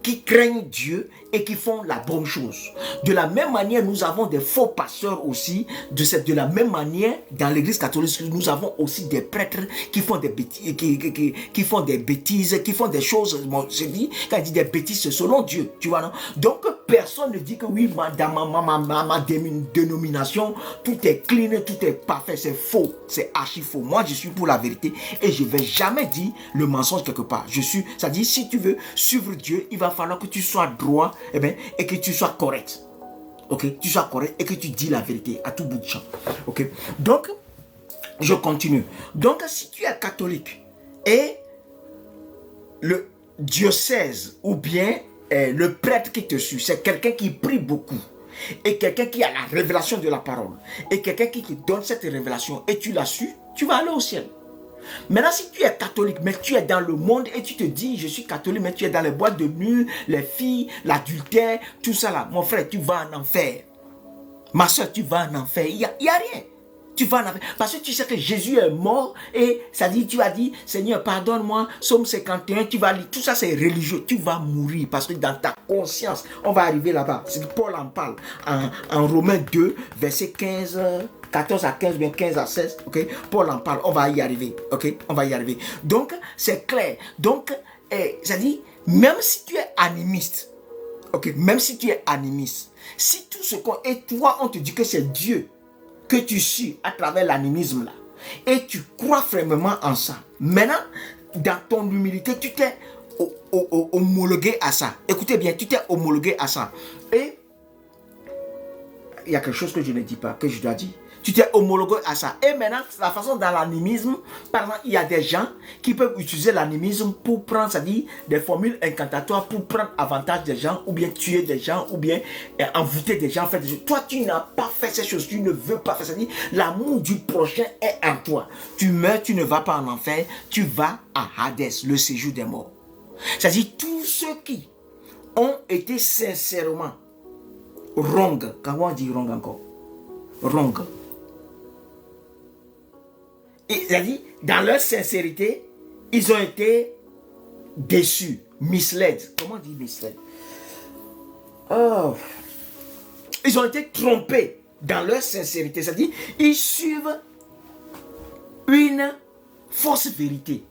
qui craignent Dieu et qui font la bonne chose. De la même manière, nous avons des faux pasteurs aussi. De la même manière, dans l'église catholique, nous avons aussi des prêtres qui font des bêtises, qui font des bêtises, qui font des choses. Bon, je dis, quand il dit des bêtises, c'est selon Dieu, tu vois, non? Donc, personne ne dit que oui, dans ma dénomination, tout est clean, tout est parfait. C'est faux, c'est archi faux. Moi, je suis pour la vérité et je ne vais jamais dire le mensonge quelque part. C'est-à-dire, si tu veux suivre Dieu, il va falloir que tu sois droit, et que tu sois correct. Ok, tu sois correct et que tu dis la vérité à tout bout de champ. Ok, donc je continue. Donc si tu es catholique et le diocèse ou bien le prêtre qui te suit, c'est quelqu'un qui prie beaucoup et quelqu'un qui a la révélation de la parole et quelqu'un qui te donne cette révélation et tu l'as su, tu vas aller au ciel. Maintenant, si tu es catholique, mais tu es dans le monde et tu te dis, je suis catholique, mais tu es dans les boîtes de nuit, les filles, l'adultère, tout ça là, mon frère, tu vas en enfer. Ma soeur, tu vas en enfer. Il y a rien. Tu vas en enfer. Parce que tu sais que Jésus est mort et ça dit, tu as dit, Seigneur, pardonne-moi, Psaume 51, tu vas lire. Tout ça, c'est religieux. Tu vas mourir parce que dans ta conscience, on va arriver là-bas. C'est Paul en parle en Romains 2, verset 15, 14 à 15, bien 15 à 16. Ok, Paul en parle. On va y arriver. Ok, on va y arriver. Donc, c'est clair. Donc, ça dit, même si tu es animiste, ok, même si tu es animiste, si tout ce qu'on est, toi, on te dit que c'est Dieu que tu suis à travers l'animisme là, et tu crois fermement en ça, maintenant, dans ton humilité, tu t'es homologué à ça. Écoutez bien, tu t'es homologué à ça. Et il y a quelque chose que je ne dis pas, que je dois dire. Tu t'es homologué à ça. Et maintenant, la façon dans l'animisme, par exemple, il y a des gens qui peuvent utiliser l'animisme pour prendre, c'est-à-dire des formules incantatoires pour prendre avantage des gens, ou bien tuer des gens, ou bien envoûter des gens, faire des choses. Toi, tu n'as pas fait ces choses, tu ne veux pas faire. C'est-à-dire, l'amour du prochain est en toi. Tu meurs, tu ne vas pas en enfer, tu vas à Hadès, le séjour des morts. C'est-à-dire, tous ceux qui ont été sincèrement wrong, comment on dit wrong encore? Wrong. C'est-à-dire, dans leur sincérité, ils ont été déçus, misled. Comment on dit misled? Oh. Ils ont été trompés dans leur sincérité. C'est-à-dire, ils suivent une fausse vérité.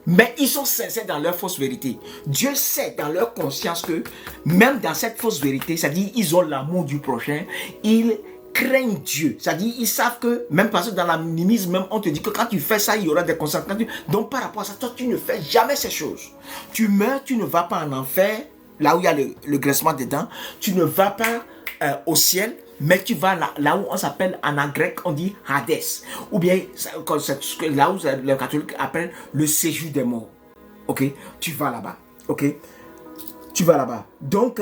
Mais ils sont sincères dans leur fausse vérité. Dieu sait dans leur conscience que même dans cette fausse vérité, c'est-à-dire, ils ont l'amour du prochain, ils craignent Dieu. C'est-à-dire, ils savent que, même parce que dans l'animisme, même on te dit que quand tu fais ça, il y aura des conséquences. Donc, par rapport à ça, toi, tu ne fais jamais ces choses. Tu meurs, tu ne vas pas en enfer, là où il y a le graissement des dents. Tu ne vas pas au ciel, mais tu vas là où on s'appelle, en grec, on dit Hadès. Ou bien, là où les catholiques appellent le séjour des morts. Ok? Tu vas là-bas. Ok? Tu vas là-bas. Donc,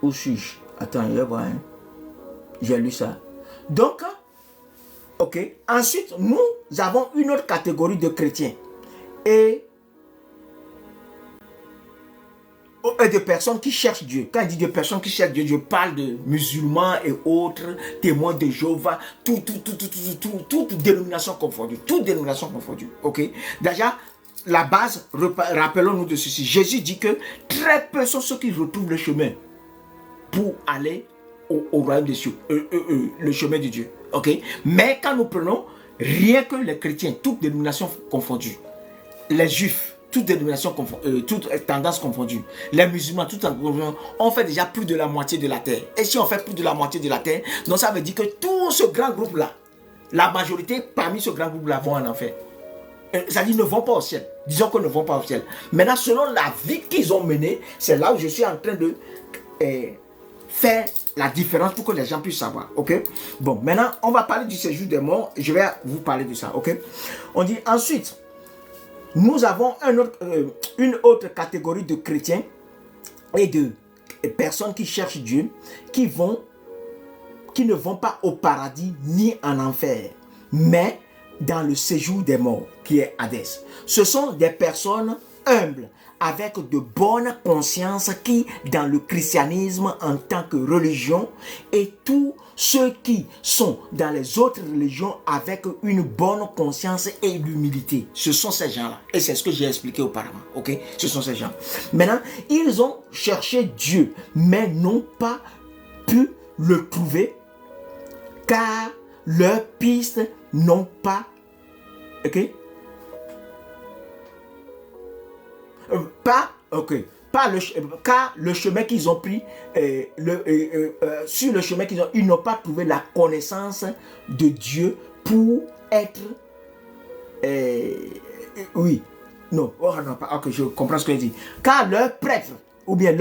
où suis-je? Attends, je vais voir. Hein. J'ai lu ça. Donc, ok. Ensuite, nous avons une autre catégorie de chrétiens. Et de personnes qui cherchent Dieu. Quand je dis de personnes qui cherchent Dieu, je parle de musulmans et autres, témoins de Jéhovah, toute dénomination confondue. Toute dénomination confondue. Ok. Déjà, la base, rappelons-nous de ceci. Jésus dit que très peu sont ceux qui retrouvent le chemin pour aller au royaume des cieux, le chemin de Dieu. Ok. Mais quand nous prenons rien que les chrétiens, toutes dénominations confondues, les juifs, toutes dénominations confondues, toutes tendances confondues, les musulmans, toutes tendances, on fait déjà plus de la moitié de la terre. Et si on fait plus de la moitié de la terre, donc ça veut dire que tout ce grand groupe-là, la majorité parmi ce grand groupe-là vont en enfer. C'est-à-dire ne vont pas au ciel. Disons qu'ils ne vont pas au ciel. Maintenant, selon la vie qu'ils ont menée, c'est là où je suis en train de faire la différence pour que les gens puissent savoir. Ok? Bon, maintenant, on va parler du séjour des morts. Je vais vous parler de ça. Ok? On dit ensuite, nous avons une autre catégorie de chrétiens et de personnes qui cherchent Dieu, qui ne vont pas au paradis ni en enfer, mais dans le séjour des morts, qui est Hadès. Ce sont des personnes humbles, avec de bonnes consciences qui, dans le christianisme en tant que religion, et tous ceux qui sont dans les autres religions avec une bonne conscience et l'humilité. Ce sont ces gens-là. Et c'est ce que j'ai expliqué auparavant. Ok? Ce sont ces gens. Maintenant, ils ont cherché Dieu, mais n'ont pas pu le trouver, car leurs pistes n'ont pas... Ok? Car le chemin qu'ils ont pris, sur le chemin qu'ils ont, ils n'ont pas trouvé la connaissance de Dieu pour être, je comprends ce que je dis. Car leur prêtre, ou bien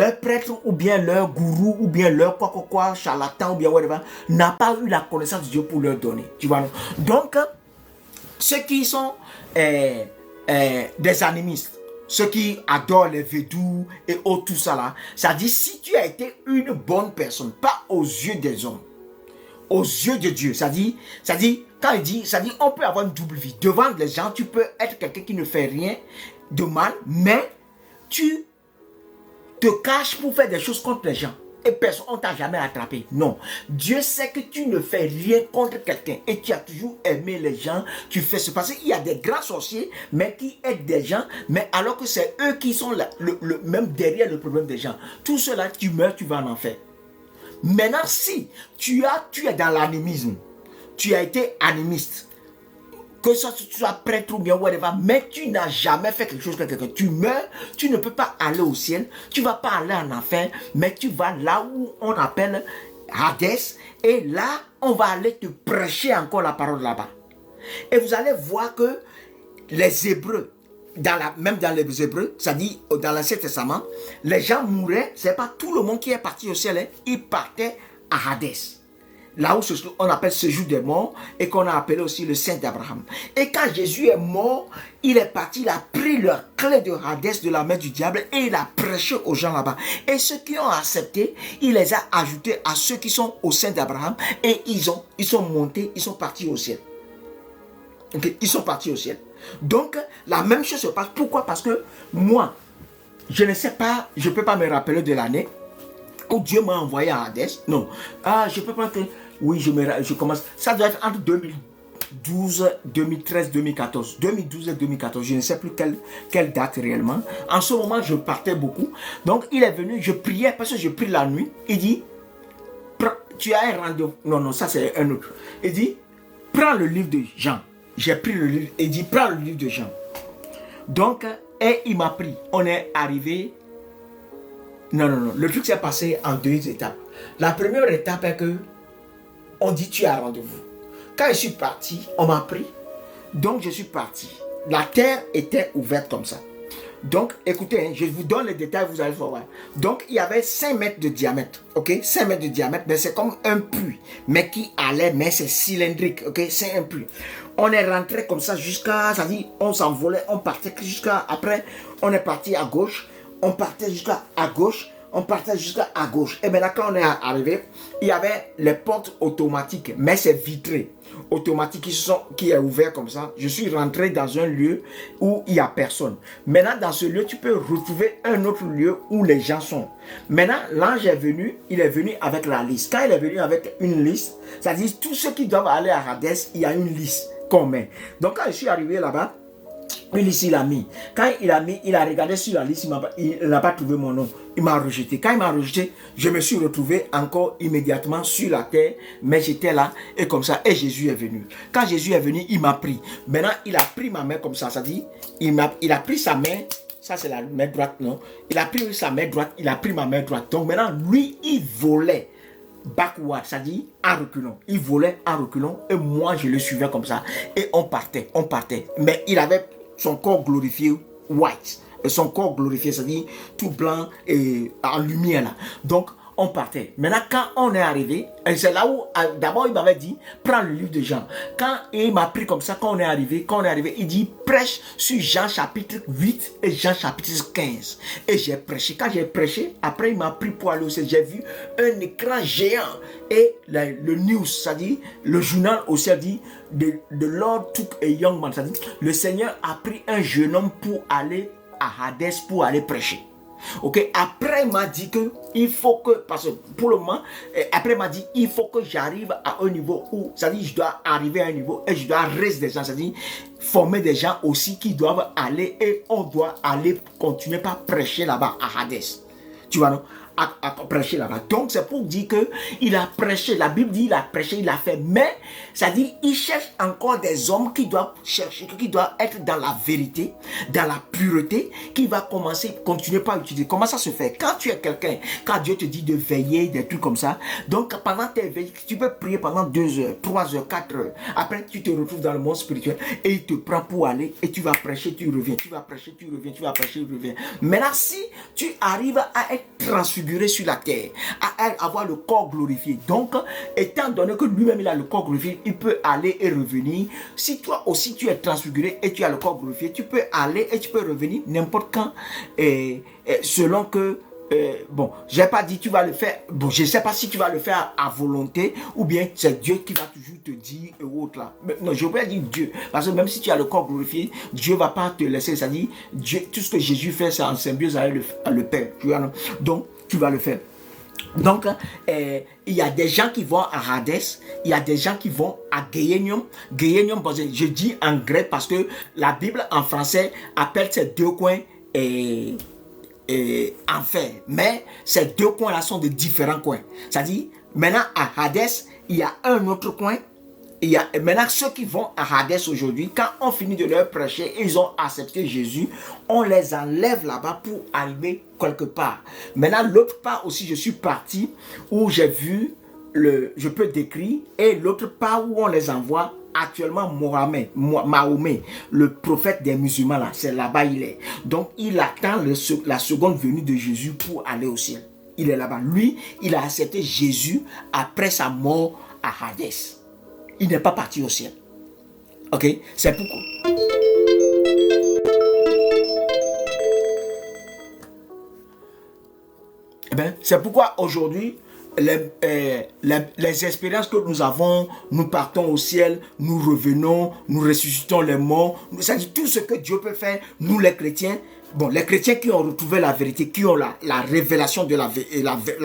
leur gourou, ou bien leur quoi, charlatan, ou bien whatever, n'a pas eu la connaissance de Dieu pour leur donner. Tu vois? Donc, ceux qui sont des animistes, ceux qui adorent les védous et tout ça là, ça dit si tu as été une bonne personne, pas aux yeux des hommes, aux yeux de Dieu. Ça dit, quand il dit, ça dit, on peut avoir une double vie. Devant les gens, tu peux être quelqu'un qui ne fait rien de mal, mais tu te caches pour faire des choses contre les gens. Et personne, on t'a jamais attrapé. Non. Dieu sait que tu ne fais rien contre quelqu'un. Et tu as toujours aimé les gens. Tu fais ce. Parce qu'il y a des grands sorciers, mais qui aident des gens. Mais alors que c'est eux qui sont là, même derrière le problème des gens. Tout cela, tu meurs, tu vas en enfer. Maintenant, si tu es dans l'animisme, tu as été animiste, que tu sois prêtre ou bien whatever, mais tu n'as jamais fait quelque chose contre quelqu'un. Tu meurs, tu ne peux pas aller au ciel, tu ne vas pas aller en enfer, mais tu vas là où on appelle Hadès, et là, on va aller te prêcher encore la parole là-bas. Et vous allez voir que les Hébreux, même dans les Hébreux, ça dit dans l'Ancien Testament, les gens mouraient, c'est pas tout le monde qui est parti au ciel, hein, ils partaient à Hadès. Là où on appelle séjour des morts et qu'on a appelé aussi le Saint d'Abraham. Et quand Jésus est mort, il est parti, il a pris leur clé de Hadès de la main du diable et il a prêché aux gens là-bas. Et ceux qui ont accepté, il les a ajoutés à ceux qui sont au Saint d'Abraham et ils sont montés, ils sont partis au ciel. Okay? Ils sont partis au ciel. Donc, la même chose se passe. Pourquoi? Parce que moi, je ne sais pas, je ne peux pas me rappeler de l'année où Dieu m'a envoyé à Hadès. Non. Je peux pas que... Oui, je commence. Ça doit être entre 2012, 2013, 2014. 2012 et 2014. Je ne sais plus quelle date réellement. En ce moment, je partais beaucoup. Donc, il est venu, je priais parce que je prie la nuit. Il dit, tu as un rendez-vous. Non, ça c'est un autre. Il dit, prends le livre de Jean. J'ai pris le livre. Il dit, prends le livre de Jean. Donc, et il m'a pris. On est arrivé. Non. Le truc s'est passé en 2 étapes. La première étape est que on dit tu as rendez-vous. Quand je suis parti, on m'a pris. Donc je suis parti. La terre était ouverte comme ça. Donc écoutez, hein, je vous donne les détails, vous allez voir. Donc il y avait 5 mètres de diamètre. Ok, 5 mètres de diamètre, mais c'est comme un puits. Mais qui allait, mais c'est cylindrique. Ok, c'est un puits. On est rentré comme ça jusqu'à, ça dit, on s'envolait, on partait jusqu'à, après, on est parti à gauche. On partait jusqu'à gauche. On partait jusqu'à gauche. Et maintenant, quand on est arrivé, il y avait les portes automatiques, mais c'est vitré. Automatique qui est ouvert comme ça. Je suis rentré dans un lieu où il n'y a personne. Maintenant, dans ce lieu, tu peux retrouver un autre lieu où les gens sont. Maintenant, l'ange est venu, il est venu avec la liste. Quand il est venu avec une liste, ça dit tous ceux qui doivent aller à Hadès, il y a une liste qu'on met. Donc, quand je suis arrivé là-bas, une liste il a mis. Quand il a mis, il a regardé sur la liste, il n'a pas trouvé mon nom. Il m'a rejeté. Quand il m'a rejeté, je me suis retrouvé encore immédiatement sur la terre, mais j'étais là et comme ça, et Jésus est venu. Quand Jésus est venu, il m'a pris. Maintenant, il a pris ma main comme ça, ça dit, il a pris sa main, ça c'est la main droite, non? Il a pris sa main droite, il a pris ma main droite. Donc maintenant, lui, il volait backward, ça dit en reculant. Il volait en reculant et moi, je le suivais comme ça. Et on partait. Mais il avait son corps glorifié, white. Et son corps glorifié, c'est-à-dire tout blanc et en lumière là. Donc, on partait. Maintenant, quand on est arrivé, et c'est là où, d'abord, il m'avait dit, prends le livre de Jean. Quand il m'a pris comme ça, quand on est arrivé, il dit, prêche sur Jean chapitre 8 et Jean chapitre 15. Et j'ai prêché. Quand j'ai prêché, après, il m'a pris pour aller au ciel. J'ai vu un écran géant. Et le news, c'est-à-dire, le journal au ciel dit, the Lord took a young man. C'est-à-dire, le Seigneur a pris un jeune homme pour aller à Hadès pour aller prêcher. Ok, après il m'a dit que il faut que, parce que pour le moment, après il m'a dit il faut que j'arrive à un niveau où, c'est-à-dire je dois arriver à un niveau et je dois rester des gens, c'est-à-dire former des gens aussi qui doivent aller et on doit aller continuer par prêcher là-bas à Hadès. Tu vois non? À prêcher là-bas. Donc c'est pour dire que il a prêché, la Bible dit il a prêché, il a fait, mais ça dit il cherche encore des hommes qui doivent chercher, qui doivent être dans la vérité, dans la pureté, qui va continuer par utiliser. Comment ça se fait? Quand tu es quelqu'un, quand Dieu te dit de veiller, des trucs comme ça, donc pendant tes veilles, tu peux prier pendant 2 heures, 3 heures, 4 heures. Après tu te retrouves dans le monde spirituel et il te prend pour aller et tu vas prêcher, tu reviens, tu vas prêcher, tu reviens, tu vas prêcher, tu reviens. Maintenant si tu arrives à être transfiguré sur la terre, à avoir le corps glorifié. Donc, étant donné que lui-même il a le corps glorifié, il peut aller et revenir. Si toi aussi tu es transfiguré et tu as le corps glorifié, tu peux aller et tu peux revenir n'importe quand, selon que bon, j'ai pas dit tu vas le faire, bon, je sais pas si tu vas le faire à volonté ou bien c'est Dieu qui va toujours te dire ou autre là. Mais, non, je veux pas dire Dieu, parce que même si tu as le corps glorifié, Dieu va pas te laisser, c'est-à-dire, Dieu, tout ce que Jésus fait, c'est en symbiose avec le Père, tu vois, non? Donc, tu vas le faire. Donc, il y a des gens qui vont à Hades, il y a des gens qui vont à Gehennom. Gehennom, bon, je dis en grec parce que la Bible en français appelle ces deux coins enfer. Mais ces deux coins-là sont de différents coins. C'est-à-dire, maintenant à Hades, il y a un autre coin. Maintenant, ceux qui vont à Hades aujourd'hui, quand on finit de leur prêcher, ils ont accepté Jésus, on les enlève là-bas pour arriver quelque part. Maintenant, l'autre part aussi, je suis parti où j'ai vu, je peux décrire, et l'autre part où on les envoie, actuellement Mahomet, le prophète des musulmans, là, c'est là-bas il est. Donc, il attend la seconde venue de Jésus pour aller au ciel. Il est là-bas. Lui, il a accepté Jésus après sa mort à Hades. Il n'est pas parti au ciel. Ok? C'est pourquoi. Eh bien, c'est pourquoi aujourd'hui, les expériences que nous avons, nous partons au ciel, nous revenons, nous ressuscitons les morts. C'est-à-dire tout ce que Dieu peut faire, nous les chrétiens. Bon, les chrétiens qui ont retrouvé la vérité, qui ont la révélation de la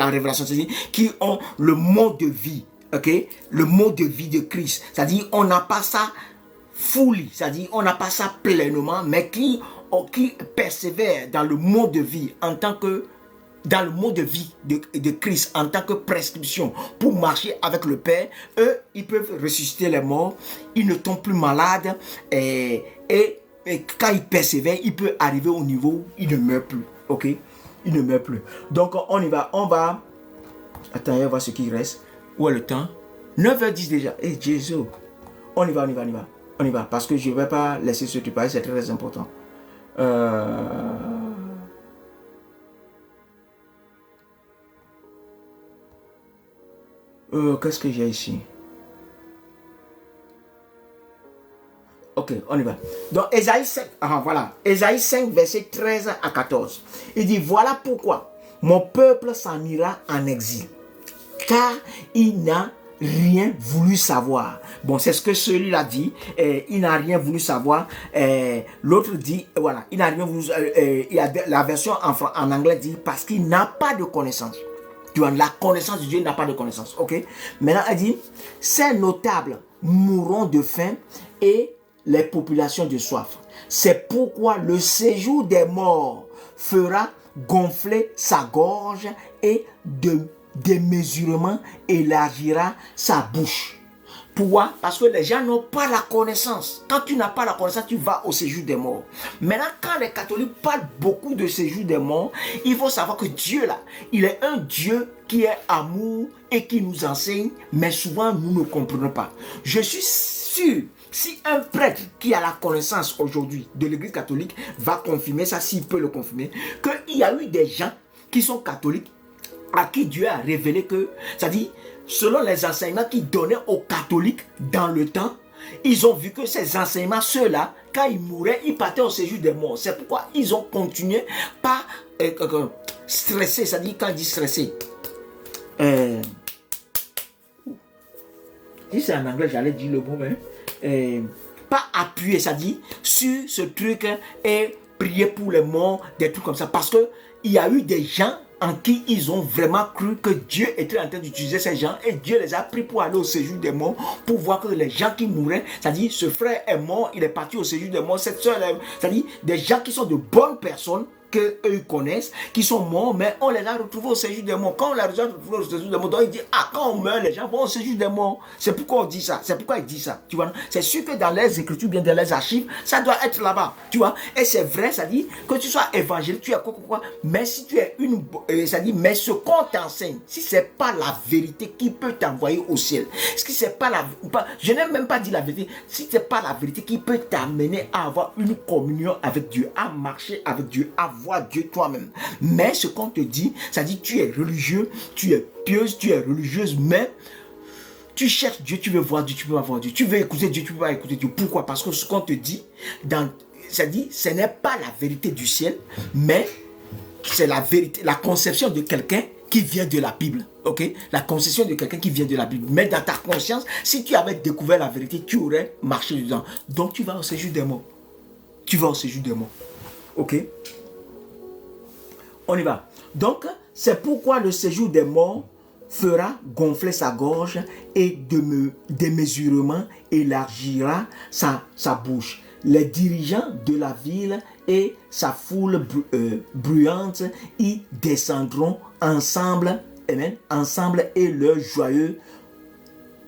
révélation, c'est-à-dire qui ont le mode de vie. Ok, le mode de vie de Christ, c'est-à-dire on n'a pas ça fully, c'est-à-dire on n'a pas ça pleinement, mais qui persévèrent dans le mode de vie en tant que dans le mode de vie de Christ en tant que prescription pour marcher avec le Père. Eux, ils peuvent ressusciter les morts, ils ne tombent plus malades et quand ils persévèrent, ils peuvent arriver au niveau où ils ne meurent plus. Ok, ils ne meurent plus. Donc on y va, attends, on va voir ce qui reste. Où est le temps? 9h10 déjà. Eh Jésus. On y va. Parce que je ne vais pas laisser ce truc parler, c'est très important. Qu'est-ce que j'ai ici? Ok, on y va. Donc, Ésaïe 5, voilà. Ésaïe 5, verset 13 à 14. Il dit, voilà pourquoi mon peuple s'en ira en exil. Car il n'a rien voulu savoir. Bon, c'est ce que celui-là dit. Il n'a rien voulu savoir. L'autre dit, voilà, il n'a rien voulu. La version en anglais dit parce qu'il n'a pas de connaissance. Tu vois, la connaissance de Dieu n'a pas de connaissance. Ok. Maintenant, elle dit, ces notables mourront de faim et les populations de soif. C'est pourquoi le séjour des morts fera gonfler sa gorge et démesurément élargira sa bouche. Pourquoi? Parce que les gens n'ont pas la connaissance. Quand tu n'as pas la connaissance, tu vas au séjour des morts. Maintenant, quand les catholiques parlent beaucoup de séjour des morts, il faut savoir que Dieu là, il est un Dieu qui est amour et qui nous enseigne, mais souvent nous ne comprenons pas. Je suis sûr, si un prêtre qui a la connaissance aujourd'hui de l'Église catholique va confirmer ça, s'il peut le confirmer, qu'il y a eu des gens qui sont catholiques à qui Dieu a révélé que, c'est-à-dire, selon les enseignements qu'il donnait aux catholiques dans le temps, ils ont vu que ces enseignements, ceux-là, quand ils mouraient, ils partaient au séjour des morts. C'est pourquoi ils ont continué par stresser, c'est-à-dire quand ils disent stresser. Si c'est en anglais, j'allais dire le mot, mais pas appuyer, c'est-à-dire sur ce truc et prier pour les morts, des trucs comme ça. Parce que il y a eu des gens en qui ils ont vraiment cru que Dieu était en train d'utiliser ces gens et Dieu les a pris pour aller au séjour des morts pour voir que les gens qui mouraient, c'est-à-dire ce frère est mort, il est parti au séjour des morts, cette soeur, c'est-à-dire des gens qui sont de bonnes personnes qu'eux connaissent, qui sont morts, mais on les a retrouvés au séjour des morts. Quand on les a retrouvés au séjour des morts, donc il dit, quand on meurt, les gens vont au séjour des morts. C'est pourquoi on dit ça. C'est pourquoi il dit ça. Tu vois, c'est sûr que dans les écritures, bien dans les archives, ça doit être là-bas. Tu vois, et c'est vrai, ça dit que tu sois évangélique, tu es quoi, mais si tu es ça dit, mais ce qu'on t'enseigne, si c'est pas la vérité qui peut t'envoyer au ciel, si c'est pas je n'ai même pas dit la vérité, si c'est pas la vérité qui peut t'amener à avoir une communion avec Dieu, à marcher avec Dieu, à voir Dieu toi-même. Mais ce qu'on te dit, ça dit tu es religieux, tu es pieuse, tu es religieuse, mais tu cherches Dieu, tu veux voir Dieu, tu peux pas voir Dieu. Tu veux écouter Dieu, tu peux pas écouter Dieu. Pourquoi? Parce que ce qu'on te dit, ça dit, ce n'est pas la vérité du ciel, mais c'est la vérité, la conception de quelqu'un qui vient de la Bible, ok? La conception de quelqu'un qui vient de la Bible. Mais dans ta conscience, si tu avais découvert la vérité, tu aurais marché dedans. Donc tu vas au séjour des morts. Tu vas au séjour des morts, ok? On y va. Donc, c'est pourquoi le séjour des morts fera gonfler sa gorge et démesurément élargira sa bouche. Les dirigeants de la ville et sa foule bruyante y descendront ensemble, amen, ensemble, et leur joyeux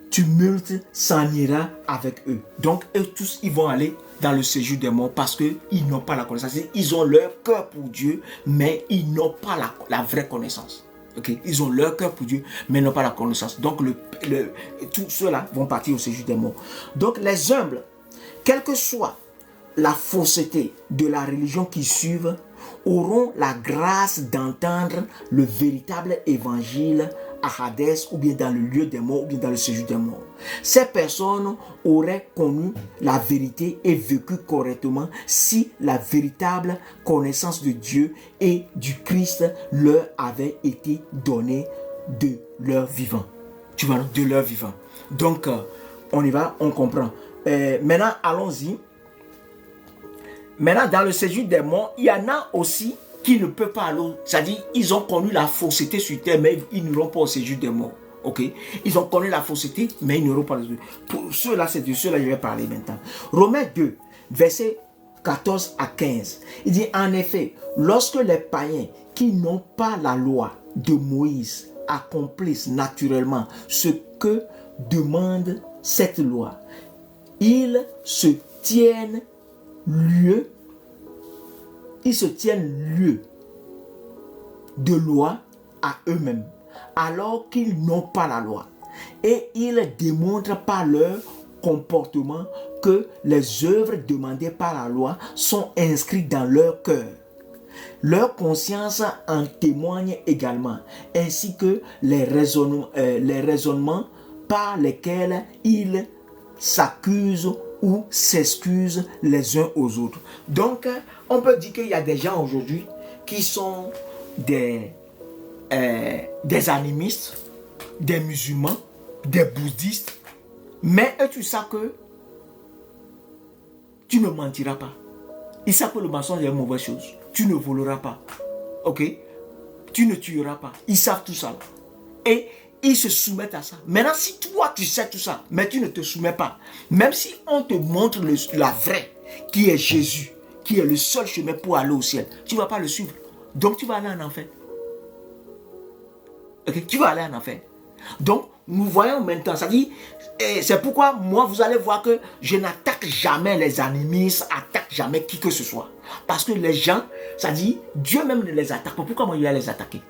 tumulte s'en ira avec eux. Donc, eux tous, ils vont aller dans le séjour des morts parce qu'ils n'ont pas la connaissance. Ils ont leur cœur pour Dieu, mais ils n'ont pas la vraie connaissance. Okay? Ils ont leur cœur pour Dieu, mais n'ont pas la connaissance. Donc, tous ceux-là vont partir au séjour des morts. Donc, les humbles, quelle que soit la fausseté de la religion qui suivent, auront la grâce d'entendre le véritable évangile à Hadès, ou bien dans le lieu des morts, ou bien dans le séjour des morts. Ces personnes auraient connu la vérité et vécu correctement si la véritable connaissance de Dieu et du Christ leur avait été donnée de leur vivant. Tu vois, de leur vivant. Donc, on y va, on comprend. Maintenant, allons-y. Maintenant, dans le séjour des morts, il y en a aussi qui ne peuvent pas aller. C'est-à-dire, ils ont connu la fausseté sur terre, mais ils n'iront pas au séjour des morts. Ok? Ils ont connu la fausseté, mais ils n'iront pas au séjour. Pour ceux-là, c'est de ceux-là que je vais parler maintenant. Romains 2, versets 14 à 15. Il dit, en effet, lorsque les païens qui n'ont pas la loi de Moïse accomplissent naturellement ce que demande cette loi, ils se tiennent lieu de loi à eux-mêmes, alors qu'ils n'ont pas la loi. Et ils démontrent par leur comportement que les œuvres demandées par la loi sont inscrites dans leur cœur. Leur conscience en témoigne également, ainsi que les raisonnements par lesquels ils s'accusent ou s'excusent les uns aux autres. Donc, on peut dire qu'il y a des gens aujourd'hui qui sont des animistes, des musulmans, des bouddhistes, mais eux, tu sais que tu ne mentiras pas. Ils savent que le mensonge est une mauvaise chose. Tu ne voleras pas. Ok? Tu ne tueras pas. Ils savent tout ça. Et ils se soumettent à ça. Maintenant, si toi, tu sais tout ça, mais tu ne te soumets pas, même si on te montre la vraie, qui est Jésus, qui est le seul chemin pour aller au ciel, tu ne vas pas le suivre. Donc, tu vas aller en enfer. Okay? Tu vas aller en enfer. Donc, nous voyons maintenant, ça dit, c'est pourquoi moi, vous allez voir que je n'attaque jamais les animistes, attaque jamais qui que ce soit. Parce que les gens, ça dit, Dieu même ne les attaque pas. Pourquoi moi, il va les attaquer?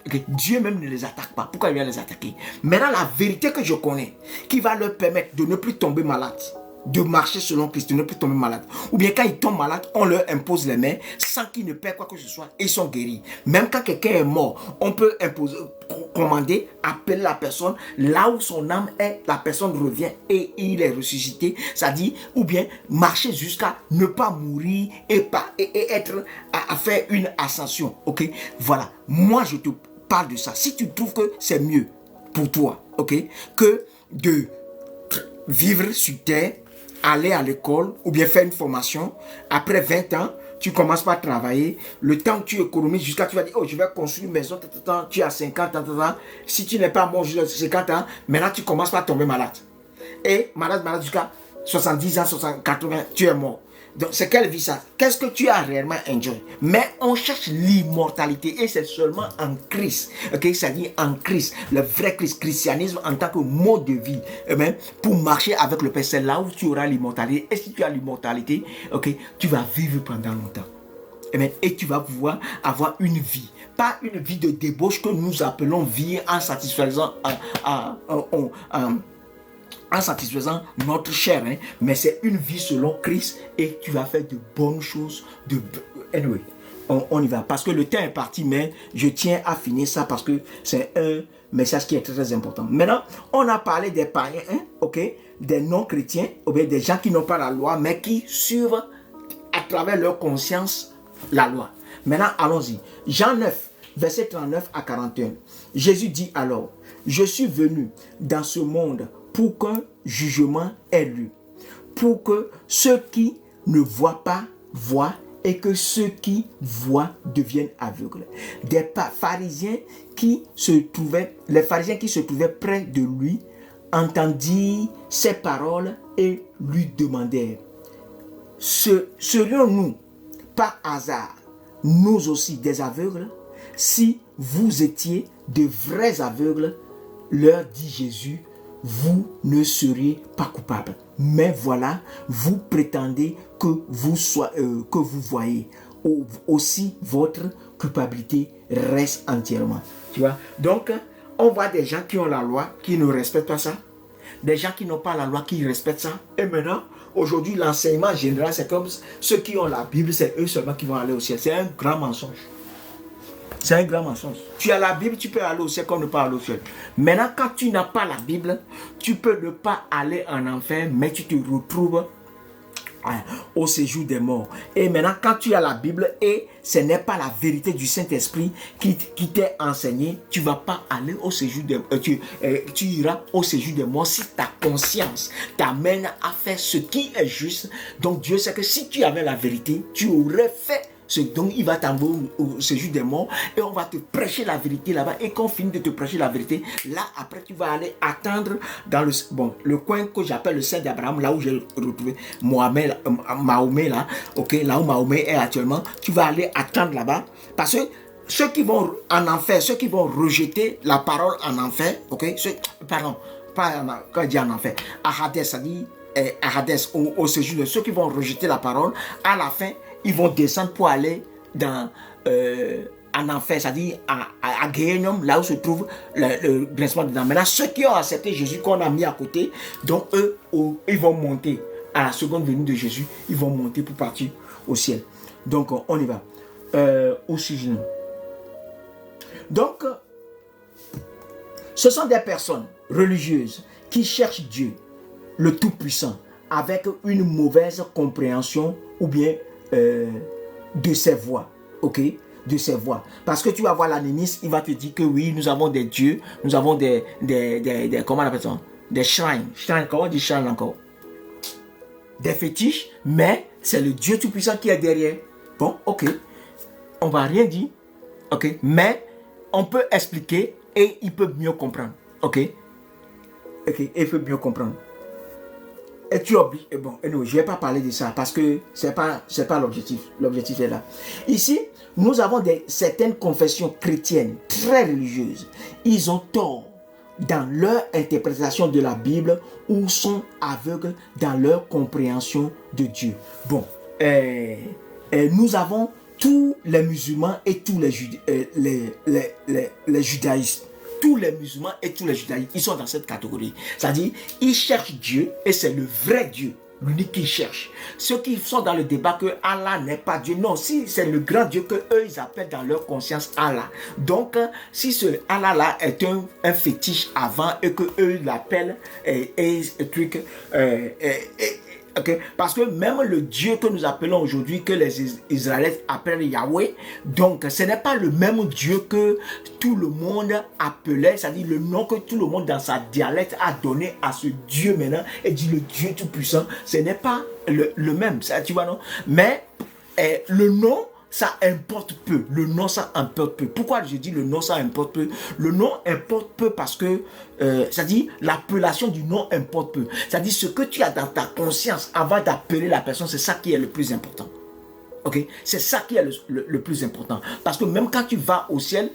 Okay. Dieu même ne les attaque pas. Pourquoi il va les attaquer? Maintenant, la vérité que je connais, qui va leur permettre de ne plus tomber malade, de marcher selon Christ, de ne plus tomber malade. Ou bien quand ils tombent malades, on leur impose les mains sans qu'ils ne paient quoi que ce soit et ils sont guéris. Même quand quelqu'un est mort, on peut commander, appeler la personne, là où son âme est, la personne revient et il est ressuscité. Ça dit, ou bien marcher jusqu'à ne pas mourir et être à faire une ascension. Ok? Voilà. Moi, je te parle de ça. Si tu trouves que c'est mieux pour toi, ok, que de vivre sur terre, aller à l'école ou bien faire une formation, après 20 ans, tu commences par travailler, le temps que tu économises jusqu'à tu vas dire, oh, je vais construire une maison, tu as 50 ans, si tu n'es pas mort jusqu'à 50 ans, maintenant tu commences par tomber malade. Et malade jusqu'à 70 ans, 80, tu es mort. Donc, c'est quelle vie ça? Qu'est-ce que tu as réellement enjoy? Mais on cherche l'immortalité et c'est seulement en Christ. Ok, c'est-à-dire en Christ, le vrai christianisme en tant que mode de vie. Pour marcher avec le Père, c'est là où tu auras l'immortalité. Et si tu as l'immortalité, ok, tu vas vivre pendant longtemps. Et tu vas pouvoir avoir une vie. Pas une vie de débauche que nous appelons vie en satisfaisant en satisfaisant notre chair, mais c'est une vie selon Christ et tu vas faire de bonnes choses. Anyway, on y va parce que le temps est parti, mais je tiens à finir ça parce que c'est un message qui est très, très important. Maintenant, on a parlé des païens, ok, des non-chrétiens, des gens qui n'ont pas la loi, mais qui suivent à travers leur conscience la loi. Maintenant, allons-y. Jean 9, verset 39 à 41. Jésus dit alors, je suis venu dans ce monde pour qu'un jugement ait lieu, pour que ceux qui ne voient pas voient et que ceux qui voient deviennent aveugles. Les pharisiens qui se trouvaient près de lui entendirent ces paroles et lui demandèrent, serions-nous par hasard, nous aussi des aveugles? Si vous étiez de vrais aveugles, leur dit Jésus, vous ne serez pas coupables. Mais voilà, vous prétendez que vous voyez. Aussi, votre culpabilité reste entièrement. Tu vois? Donc, on voit des gens qui ont la loi, qui ne respectent pas ça. Des gens qui n'ont pas la loi, qui respectent ça. Et maintenant, aujourd'hui, l'enseignement général, c'est comme ceux qui ont la Bible, c'est eux seulement qui vont aller au ciel. C'est un grand mensonge. C'est un grand mensonge. Tu as la Bible, tu peux aller au ciel comme ne pas aller au ciel. Maintenant, quand tu n'as pas la Bible, tu peux ne pas aller en enfer, mais tu te retrouves au séjour des morts. Et maintenant, quand tu as la Bible et ce n'est pas la vérité du Saint-Esprit qui t'est enseigné, tu ne vas pas aller au séjour des morts. Tu iras au séjour des morts si ta conscience t'amène à faire ce qui est juste. Donc Dieu sait que si tu avais la vérité, tu aurais fait ce dont il va t'envoyer au séjour des morts et on va te prêcher la vérité là-bas. Et quand on finit de te prêcher la vérité, là après tu vas aller attendre dans le coin que j'appelle le sein d'Abraham, là où j'ai retrouvé Mahomet là, ok, là où Mahomet est actuellement. Tu vas aller attendre là-bas parce que ceux qui vont en enfer, ceux qui vont rejeter la parole en enfer, ok, quand je dis en enfer, à Hadès, ça dit à Hadès, au séjour de ceux qui vont rejeter la parole, à la fin ils vont descendre pour aller en enfer, c'est-à-dire à Guéhénom, là où se trouve le grincement de dents. Maintenant, ceux qui ont accepté Jésus, qu'on a mis à côté, donc eux, ils vont monter à la seconde venue de Jésus, ils vont monter pour partir au ciel. Donc, on y va. Au sujet. Donc, ce sont des personnes religieuses qui cherchent Dieu, le Tout-Puissant, avec une mauvaise compréhension ou bien de ses voix, ok, de ses voix. Parce que tu vas voir l'animisme, il va te dire que oui, nous avons des dieux, nous avons des comment on appelle ça, des shrines, comment on dit shrine encore, des fétiches, mais c'est le Dieu Tout-Puissant qui est derrière. Bon, ok, on va rien dire, ok, mais on peut expliquer et il peut mieux comprendre, ok, il peut mieux comprendre. Et tu oublies, et bon, je ne vais pas parler de ça parce que ce n'est pas l'objectif. L'objectif est là. Ici, nous avons certaines confessions chrétiennes très religieuses. Ils ont tort dans leur interprétation de la Bible ou sont aveugles dans leur compréhension de Dieu. Bon, nous avons tous les musulmans et tous les judaïstes. Tous les musulmans et tous les judaïstes, ils sont dans cette catégorie. C'est-à-dire, ils cherchent Dieu et c'est le vrai Dieu, l'unique qu'ils cherchent. Ceux qui sont dans le débat que Allah n'est pas Dieu, non, si c'est le grand Dieu que eux ils appellent dans leur conscience Allah. Donc, si ce Allah-là est un fétiche avant et que eux l'appellent okay. Parce que même le Dieu que nous appelons aujourd'hui, que les Israélites appellent Yahweh, donc ce n'est pas le même Dieu que tout le monde appelait, c'est-à-dire le nom que tout le monde dans sa dialecte a donné à ce Dieu maintenant, et dit le Dieu tout-puissant, ce n'est pas le même, ça, tu vois, non? Mais le nom, ça importe peu. Le nom, ça importe peu. Pourquoi je dis le nom, ça importe peu? Le nom importe peu parce que, c'est-à-dire, l'appellation du nom importe peu. C'est-à-dire, ce que tu as dans ta conscience avant d'appeler la personne, c'est ça qui est le plus important. Ok? C'est ça qui est le plus important. Parce que même quand tu vas au ciel,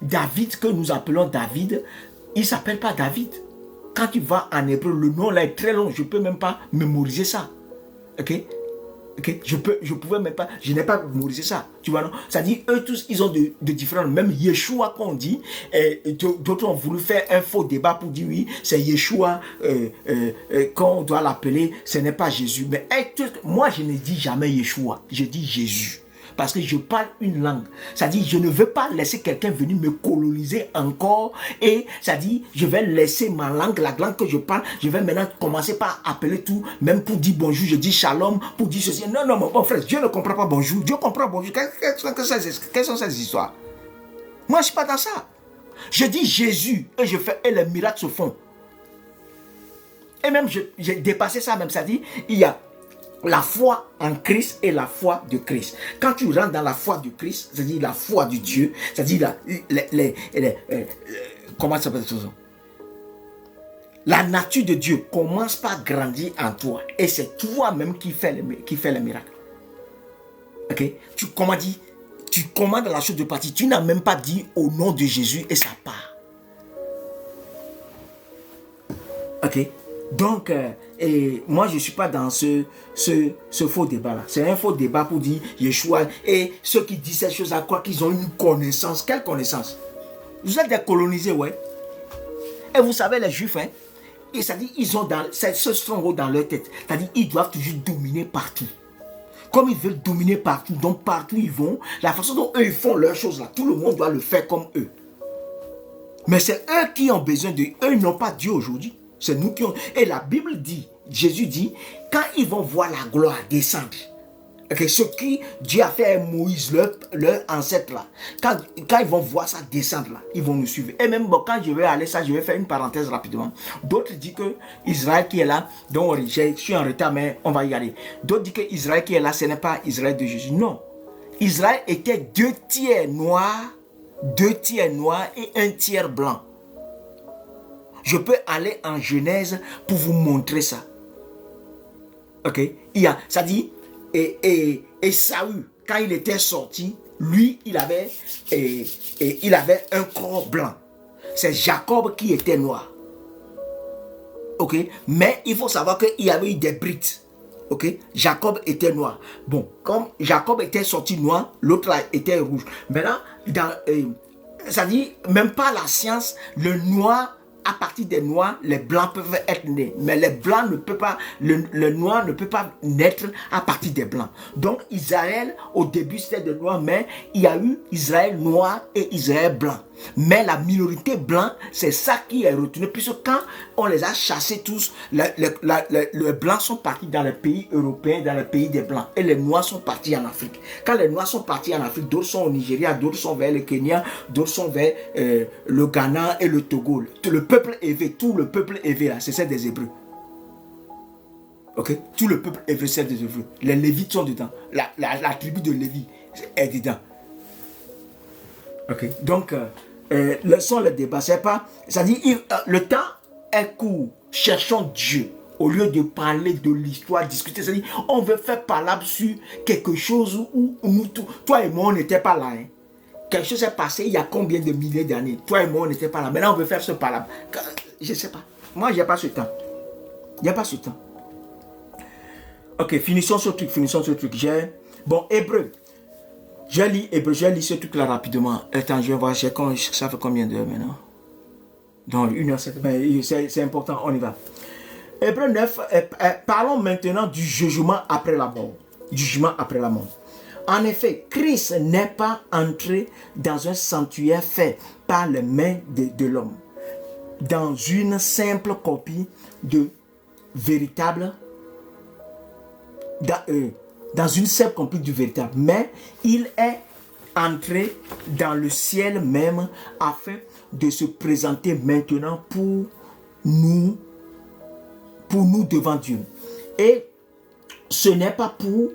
David, que nous appelons David, il ne s'appelle pas David. Quand tu vas en hébreu, le nom là est très long. Je ne peux même pas mémoriser ça. Ok? Okay. Je pouvais même pas, je n'ai pas mémorisé ça, tu vois, non? C'est-à-dire, eux tous, ils ont de différents, même Yeshua qu'on dit, d'autres ont voulu faire un faux débat pour dire oui, c'est Yeshua, qu'on doit l'appeler, ce n'est pas Jésus. Mais moi, je ne dis jamais Yeshua, je dis Jésus. parce que je parle une langue. C'est-à-dire, je ne veux pas laisser quelqu'un venir me coloniser encore. Et c'est-à-dire, je vais laisser ma langue, la langue que je parle, je vais maintenant commencer par appeler tout, même pour dire bonjour, je dis shalom, pour dire ceci. Non, non, mon frère, Dieu ne comprend pas bonjour. Dieu comprend bonjour. Quelles sont ces histoires? Moi, je ne suis pas dans ça. Je dis Jésus et je fais, et les miracles se font. Et même, j'ai dépassé ça même, c'est-à-dire, il y a la foi en Christ et la foi de Christ. Quand tu rentres dans la foi de Christ, c'est-à-dire la foi de Dieu, c'est-à-dire comment ça s'appelle ça? La nature de Dieu commence par grandir en toi. Et c'est toi-même qui fais les miracles. Ok? Tu commandes la chose de partir. Tu n'as même pas dit au nom de Jésus et ça part. Ok? Donc, et moi je ne suis pas dans ce faux débat là. C'est un faux débat pour dire Yeshua. Et ceux qui disent ces choses à quoi qu'ils ont une connaissance. Quelle connaissance? Vous êtes des colonisés, ouais. Et vous savez les juifs, hein. Et ça dit, ils ont ce stronghold dans leur tête. C'est-à-dire, ils doivent toujours dominer partout. Comme ils veulent dominer partout, donc partout ils vont, la façon dont eux ils font leurs choses là, tout le monde doit le faire comme eux. Mais c'est eux qui ont besoin de... Eux ils n'ont pas Dieu aujourd'hui. C'est nous qui ont... Et la Bible dit, Jésus dit, quand ils vont voir la gloire descendre, okay, ce qui Dieu a fait à Moïse, leur ancêtre là, quand ils vont voir ça descendre là, ils vont nous suivre. Et même bon, quand je vais aller ça, je vais faire une parenthèse rapidement. D'autres disent que Israël qui est là, donc je suis en retard, mais on va y aller. D'autres disent que Israël qui est là, ce n'est pas Israël de Jésus. Non. Israël était 2 tiers noirs et 1 tiers blanc. Je peux aller en Genèse pour vous montrer ça. Ok? Ça dit, et Saül, quand il était sorti, lui, il avait un corps blanc. C'est Jacob qui était noir. Ok? Mais il faut savoir qu'il y avait eu des brides. Ok? Jacob était noir. Bon, comme Jacob était sorti noir, l'autre était rouge. Maintenant, ça dit, même pas la science, le noir, à partir des noirs, les blancs peuvent être nés. Mais les blancs ne peuvent pas, le noir ne peut pas naître à partir des blancs. Donc Israël, au début c'était des noirs, mais il y a eu Israël noir et Israël blanc. Mais la minorité blanc, c'est ça qui est retenu. Puisque quand on les a chassés tous, les blancs sont partis dans les pays européens, dans les pays des blancs. Et les noirs sont partis en Afrique. Quand les noirs sont partis en Afrique, d'autres sont au Nigeria, d'autres sont vers le Kenya, d'autres sont vers le Ghana et le Togo. Tout le peuple élevé là, c'est des Hébreux. Ok? Tout le peuple élevé, c'est des Hébreux. Les Lévites sont dedans. La tribu de Lévi est dedans. Ok? Donc, le débat, c'est pas... C'est-à-dire, le temps est court. Cherchons Dieu. Au lieu de parler de l'histoire, discuter. C'est-à-dire, on veut faire parlable sur quelque chose où nous, toi et moi, on n'était pas là. Hein? Quelque chose est passé il y a combien de milliers d'années. Toi et moi, on n'était pas là. Maintenant, on veut faire ce parlable. Je ne sais pas. Moi, il n'y a pas ce temps. Il n'y a pas ce temps. Ok, finissons ce truc. Bon, Hébreu. Je lis ce truc-là rapidement. Attends, je vais voir, ça fait combien d'heures maintenant? Donc, 1h07, mais c'est important, on y va. Hébreu 9, parlons maintenant du jugement après la mort. En effet, Christ n'est pas entré dans un sanctuaire fait par les mains de l'homme, dans une simple copie de véritable... dans une simple copie du véritable, mais il est entré dans le ciel même afin de se présenter maintenant pour nous devant Dieu. Et ce n'est pas pour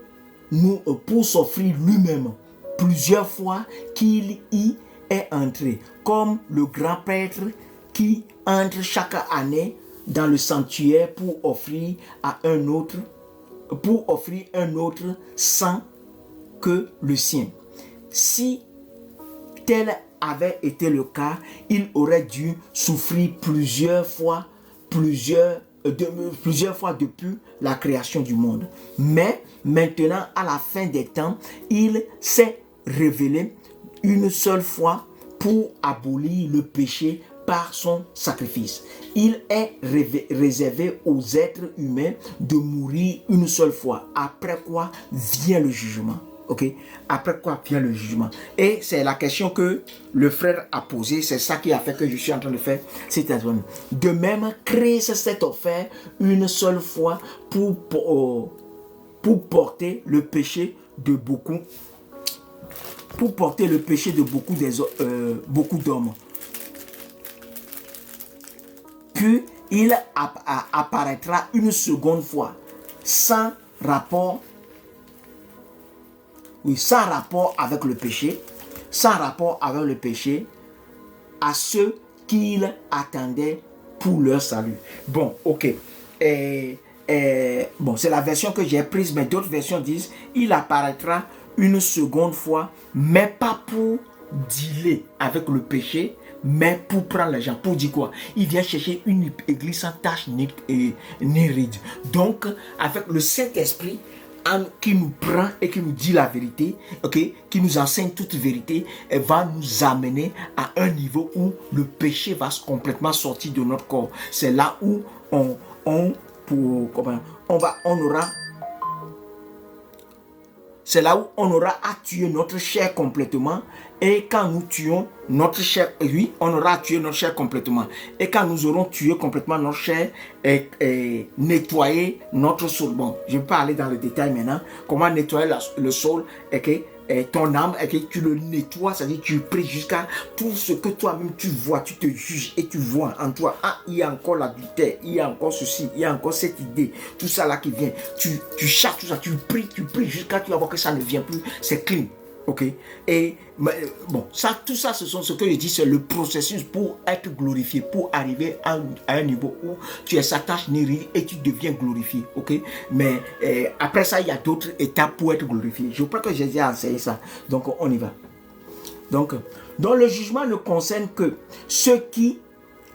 s'offrir lui-même plusieurs fois qu'il y est entré, comme le grand prêtre qui entre chaque année dans le sanctuaire pour offrir un autre sang que le sien. Si tel avait été le cas, il aurait dû souffrir plusieurs fois depuis la création du monde. Mais maintenant, à la fin des temps, il s'est révélé une seule fois pour abolir le péché par son sacrifice. Il est réservé aux êtres humains de mourir une seule fois, après quoi vient le jugement. Ok? Après quoi vient le jugement? Et c'est la question que le frère a posée. C'est ça qui a fait que je suis en train de faire cette intervention. De même, Christ s'est offert une seule fois pour porter le péché de beaucoup. Pour porter le péché de beaucoup d'hommes. Puis il apparaîtra une seconde fois sans rapport avec le péché, à ceux qu'il attendait pour leur salut. Bon, ok. Bon, c'est la version que j'ai prise, mais d'autres versions disent il apparaîtra une seconde fois, mais pas pour dealer avec le péché, mais pour prendre les gens. Pour dire quoi? Il vient chercher une église sans tache ni ride. Donc, avec le Saint-Esprit qui nous prend et qui nous dit la vérité, okay, qui nous enseigne toute vérité, elle va nous amener à un niveau où le péché va complètement sortir de notre corps. C'est là où on aura à tuer notre chair complètement. Et quand nous tuons notre chair, oui, on aura tué notre chair complètement. Et quand nous aurons tué complètement notre chair et nettoyé notre sol. Bon, je ne vais pas aller dans le détail maintenant. Comment nettoyer le sol et ton âme, et que tu le nettoies, c'est-à-dire tu pries jusqu'à tout ce que toi-même tu vois, tu te juges et tu vois en toi, ah, il y a encore l'adultère, il y a encore ceci, il y a encore cette idée, tout ça là qui vient. Tu cherches tout ça, tu pries jusqu'à tu vas voir que ça ne vient plus, c'est clean. Ok, et bon, ça, tout ça, ce sont ce que je dis, c'est le processus pour être glorifié, pour arriver à un niveau où tu es sa tâche néride et tu deviens glorifié. Ok, mais après ça, il y a d'autres étapes pour être glorifié. Je crois que j'ai déjà enseigné ça, donc on y va. Donc le jugement ne concerne que ceux qui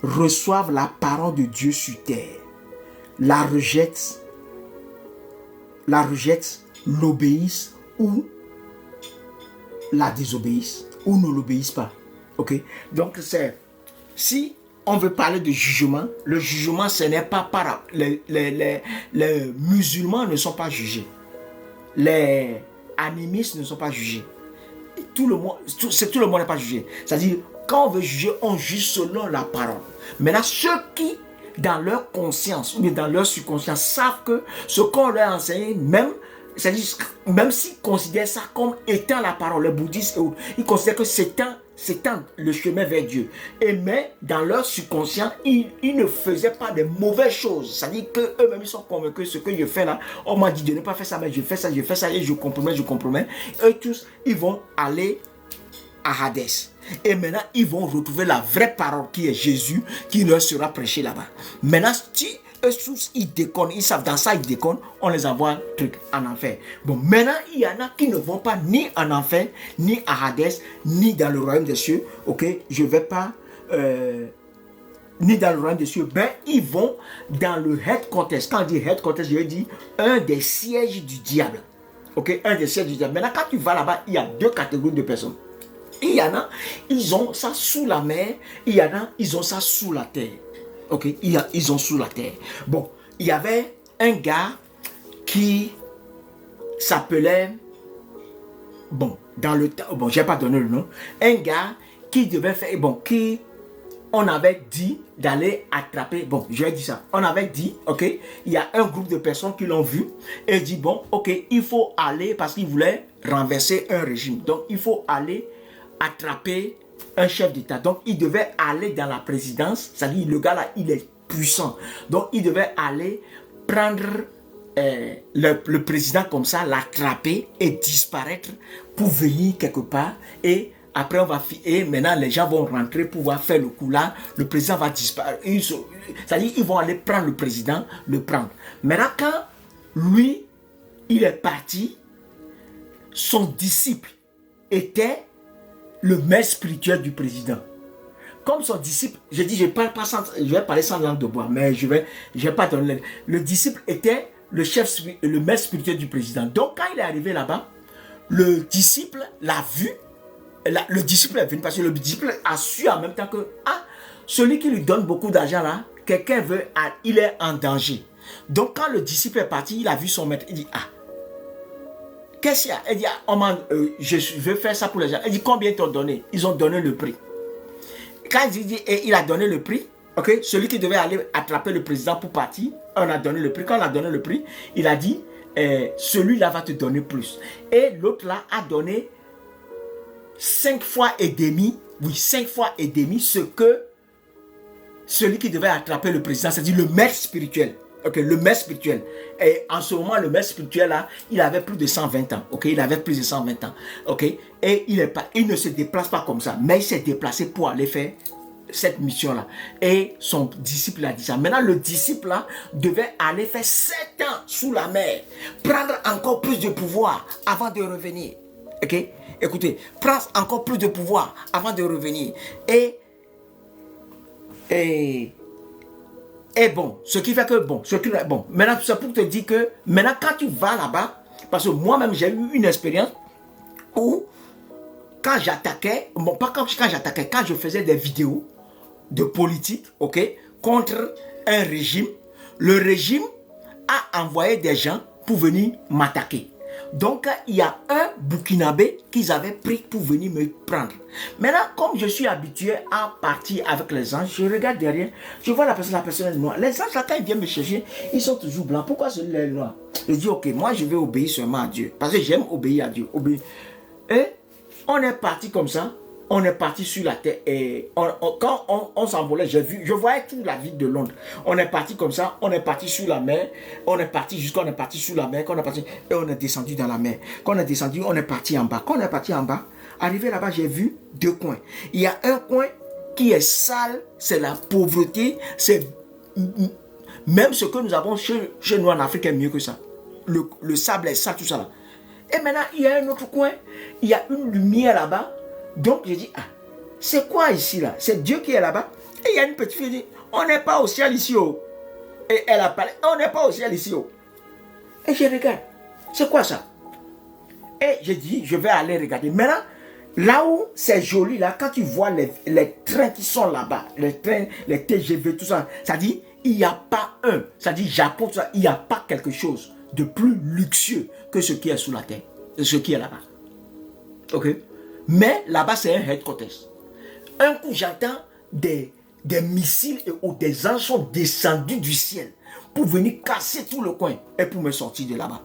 reçoivent la parole de Dieu sur terre, la rejettent, l'obéissent ou la désobéissent ou ne l'obéissent pas. Ok, donc c'est, si on veut parler de jugement, le jugement ce n'est pas par les musulmans ne sont pas jugés, les animistes ne sont pas jugés, tout le monde n'est pas jugé. C'est-à-dire quand on veut juger, on juge selon la parole. Maintenant ceux qui dans leur conscience ou dans leur subconscience savent que ce qu'on leur enseigne, c'est-à-dire, même s'ils considèrent ça comme étant la parole, les bouddhistes, ils considèrent que c'est le chemin vers Dieu. Mais dans leur subconscient, ils ne faisaient pas de mauvaises choses. C'est-à-dire qu'eux-mêmes, ils sont convaincus que ce que je fais là, on m'a dit de ne pas faire ça, mais je fais ça et je compromets. Eux tous, ils vont aller à Hadès. Et maintenant, ils vont retrouver la vraie parole qui est Jésus, qui leur sera prêché là-bas. Maintenant, si eux tous, ils déconnent, ils savent, dans ça, ils déconnent, on les envoie en enfer. Bon, maintenant, il y en a qui ne vont pas ni en enfer, ni à Hadès, ni dans le royaume des cieux. Ok, je ne vais pas... ni dans le royaume des cieux, ben ils vont dans le headquarters. Quand on dit headquarters, je veux dire un des sièges du diable. Ok, un des sièges du diable. Maintenant, quand tu vas là-bas, il y a deux catégories de personnes. Il y en a, ils ont ça sous la mer. Il y en a, ils ont ça sous la terre. Ok, ils ont sous la terre. Bon, il y avait un gars qui s'appelait, bon, dans le temps, bon, je n'ai pas donné le nom, un gars qui devait faire, bon, qui, on avait dit d'aller attraper, bon, je vais dire ça, on avait dit, ok, il y a un groupe de personnes qui l'ont vu et dit, bon, ok, il faut aller, parce qu'il voulait renverser un régime, donc il faut aller attraper un chef d'État. Donc, il devait aller dans la présidence. C'est-à-dire, le gars là, il est puissant. Donc, il devait aller prendre le président comme ça, l'attraper et disparaître pour venir quelque part. Et après, et maintenant, les gens vont rentrer pour pouvoir faire le coup là. Le président va disparaître. C'est-à-dire, ils vont aller prendre le président, le prendre. Maintenant, quand lui, il est parti, son disciple était le maître spirituel du président. Comme son disciple, je dis, je vais parler sans langue de bois, mais je vais pas donner. Le disciple était le maître spirituel du président. Donc, quand il est arrivé là-bas, le disciple l'a vu. Le disciple est venu parce que le disciple a su en même temps que, celui qui lui donne beaucoup d'argent là, quelqu'un il est en danger. Donc, quand le disciple est parti, il a vu son maître, il dit, qu'est-ce qu'il y a? Elle dit, je veux faire ça pour les gens. Elle dit, combien t'ont donné? Ils ont donné le prix. Quand il dit, et il a donné le prix, ok, celui qui devait aller attraper le président pour partir, on a donné le prix. Quand on a donné le prix, il a dit, celui-là va te donner plus. Et l'autre là a donné 5 fois et demi, oui, 5 fois et demi ce que celui qui devait attraper le président, c'est-à-dire le maître spirituel. Ok, le maître spirituel. Et en ce moment, le maître spirituel là, il avait plus de 120 ans. Ok, il avait plus de 120 ans. Ok, et il ne se déplace pas comme ça, mais il s'est déplacé pour aller faire cette mission-là. Et son disciple a dit ça. Maintenant, le disciple là devait aller faire 7 ans sous la mer, prendre encore plus de pouvoir avant de revenir. Ok, écoutez, prendre encore plus de pouvoir avant de revenir. Et bon, ce qui fait que, maintenant, c'est pour te dire que, maintenant, quand tu vas là-bas, parce que moi-même, j'ai eu une expérience où, quand j'attaquais, bon, pas quand j'attaquais, quand je faisais des vidéos de politique, ok, contre un régime, le régime a envoyé des gens pour venir m'attaquer. Donc, il y a un Burkinabé qu'ils avaient pris pour venir me prendre. Maintenant, comme je suis habitué à partir avec les anges, je regarde derrière, je vois la personne est noire. Les anges, là, quand ils viennent me chercher, ils sont toujours blancs. Pourquoi celui-là est noir? Je dis, ok, moi, je vais obéir seulement à Dieu. Parce que j'aime obéir à Dieu. Et on est parti comme ça. On est parti sur la terre et quand on s'envolait, je voyais toute la ville de Londres. On est parti comme ça, on est parti sur la mer, on est parti sur la mer, et on est descendu dans la mer. Quand on est descendu, on est parti en bas. Quand on est parti en bas, arrivé là-bas, j'ai vu 2 coins. Il y a un coin qui est sale, c'est la pauvreté, c'est même ce que nous avons chez nous en Afrique est mieux que ça. Le sable est sale, tout ça là. Et maintenant, il y a un autre coin, il y a une lumière là-bas. Donc, je dis, c'est quoi ici là? C'est Dieu qui est là-bas. Et il y a une petite fille qui dit, on n'est pas au ciel ici. Oh. Et elle a parlé, on n'est pas au ciel ici. Oh. Et je regarde, c'est quoi ça? Et je dis, je vais aller regarder. Maintenant, là où c'est joli, là, quand tu vois les trains qui sont là-bas, les trains, les TGV, tout ça, ça dit, il n'y a pas ça dit Japon, tout ça, il n'y a pas quelque chose de plus luxueux que ce qui est sous la terre, ce qui est là-bas. Ok? Mais là-bas, c'est un headquarters. Un coup, j'entends des missiles ou des anges sont descendus du ciel pour venir casser tout le coin et pour me sortir de là-bas.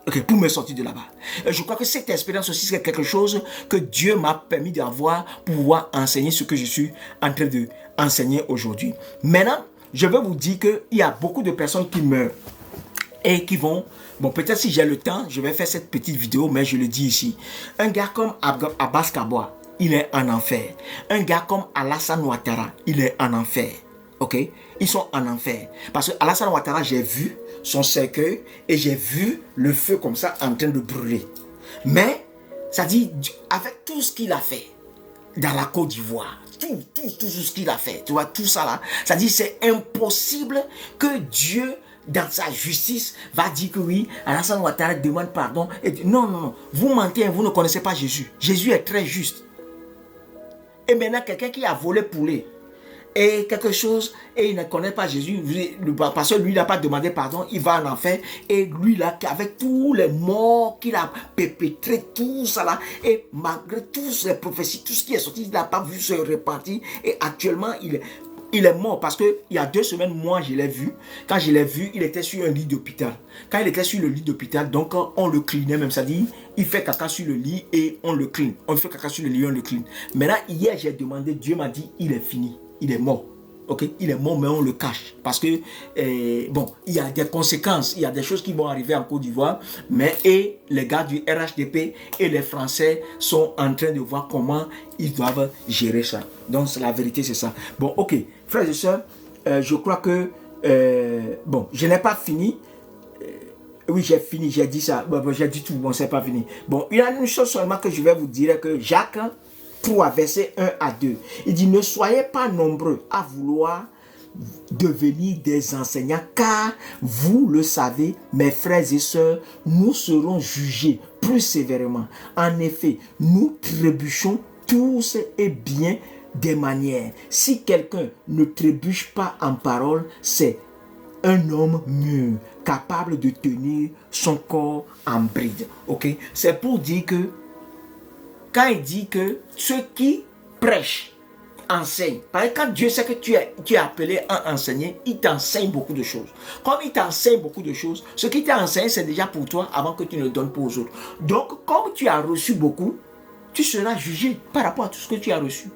Ok, pour me sortir de là-bas. Et je crois que cette expérience aussi, c'est quelque chose que Dieu m'a permis d'avoir pour pouvoir enseigner ce que je suis en train d'enseigner aujourd'hui. Maintenant, je vais vous dire qu'il y a beaucoup de personnes qui meurent et qui vont... Bon, peut-être si j'ai le temps, je vais faire cette petite vidéo, mais je le dis ici. Un gars comme Abbas Kaboa, il est en enfer. Un gars comme Alassane Ouattara, il est en enfer. Ok? Ils sont en enfer. Parce que Alassane Ouattara, j'ai vu son cercueil et j'ai vu le feu comme ça en train de brûler. Mais, ça dit, avec tout ce qu'il a fait dans la Côte d'Ivoire, tout ce qu'il a fait, tu vois, tout ça là, ça dit, c'est impossible que Dieu, dans sa justice, va dire que oui, Alassane Ouattara demande pardon. Et non, vous mentez, vous ne connaissez pas Jésus. Jésus est très juste. Et maintenant, quelqu'un qui a volé poulet et quelque chose, et il ne connaît pas Jésus, parce que lui, il n'a pas demandé pardon, il va en enfer. Et lui, là, avec tous les morts qu'il a perpétrés, tout ça là, et malgré toutes les prophéties, tout ce qui est sorti, il n'a pas vu se repentir. Et actuellement, il est mort parce qu'il y a 2 semaines, moi je l'ai vu. Quand je l'ai vu, il était sur un lit d'hôpital. Quand il était sur le lit d'hôpital, donc on le clinait même. Ça dit, il fait caca sur le lit et on le clean. On fait caca sur le lit et on le clean. Maintenant, hier j'ai demandé, Dieu m'a dit, il est fini. Il est mort. Ok, il est mort, mais on le cache. Parce que, bon, il y a des conséquences. Il y a des choses qui vont arriver en Côte d'Ivoire. Mais les gars du RHDP et les Français sont en train de voir comment ils doivent gérer ça. Donc, la vérité, c'est ça. Bon, ok. Frères et sœurs, je crois que, bon, je n'ai pas fini. Oui, j'ai fini, j'ai dit ça. Bon, j'ai dit tout, bon, c'est pas fini. Bon, il y a une chose seulement que je vais vous dire, que Jacques 3, verset 1 à 2. Il dit, ne soyez pas nombreux à vouloir devenir des enseignants, car vous le savez, mes frères et sœurs, nous serons jugés plus sévèrement. En effet, nous trébuchons tous et bien des manières. Si quelqu'un ne trébuche pas en parole, c'est un homme mûr, capable de tenir son corps en bride. Ok? C'est pour dire que, quand il dit que ceux qui prêchent, enseignent. Parce que quand Dieu sait que tu es appelé à enseigner, il t'enseigne beaucoup de choses. Comme il t'enseigne beaucoup de choses, ce qu'il t'a enseigné, c'est déjà pour toi avant que tu ne le donnes pas aux autres. Donc, comme tu as reçu beaucoup, tu seras jugé par rapport à tout ce que tu as reçu.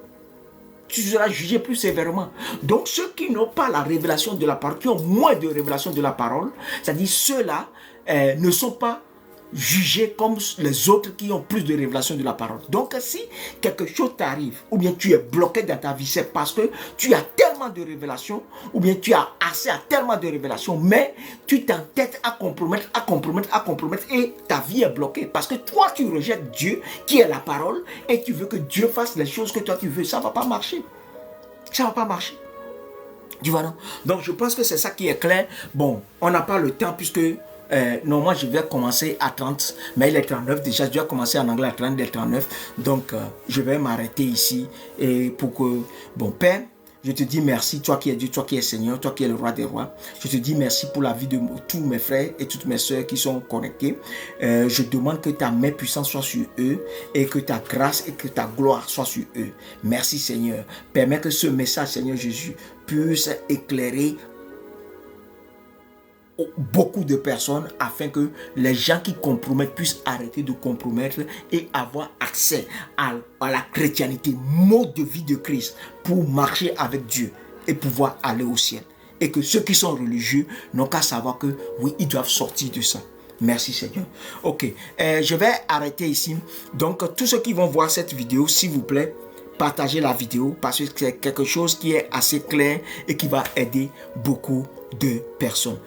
Tu seras jugé plus sévèrement. Donc, ceux qui n'ont pas la révélation de la parole, qui ont moins de révélation de la parole, c'est-à-dire ceux-là ne sont pas jugés comme les autres qui ont plus de révélation de la parole. Donc, si quelque chose t'arrive, ou bien tu es bloqué dans ta vie, c'est parce que tu as tellement de révélations, ou bien tu as accès à tellement de révélations, mais tu t'entêtes à compromettre, et ta vie est bloquée. Parce que toi, tu rejettes Dieu, qui est la parole, et tu veux que Dieu fasse les choses que toi tu veux. Ça ne va pas marcher. Ça ne va pas marcher. Tu vois, non? Donc, je pense que c'est ça qui est clair. Bon, on n'a pas le temps puisque normalement, je vais commencer à 30, mais il est 39. Déjà, je dois commencer en anglais à 30, il est 39. Donc, je vais m'arrêter ici. Et pour que, bon, Père, je te dis merci, toi qui es Dieu, toi qui es Seigneur, toi qui es le roi des rois. Je te dis merci pour la vie de tous mes frères et toutes mes soeurs qui sont connectés. Je demande que ta main puissante soit sur eux et que ta grâce et que ta gloire soit sur eux. Merci Seigneur. Permets que ce message, Seigneur Jésus, puisse éclairer beaucoup de personnes afin que les gens qui compromettent puissent arrêter de compromettre et avoir accès à la chrétienté, mode de vie de Christ pour marcher avec Dieu et pouvoir aller au ciel. Et que ceux qui sont religieux n'ont qu'à savoir que oui, ils doivent sortir de ça. Merci Seigneur. Ok, je vais arrêter ici. Donc tous ceux qui vont voir cette vidéo, s'il vous plaît, partagez la vidéo parce que c'est quelque chose qui est assez clair et qui va aider beaucoup de personnes.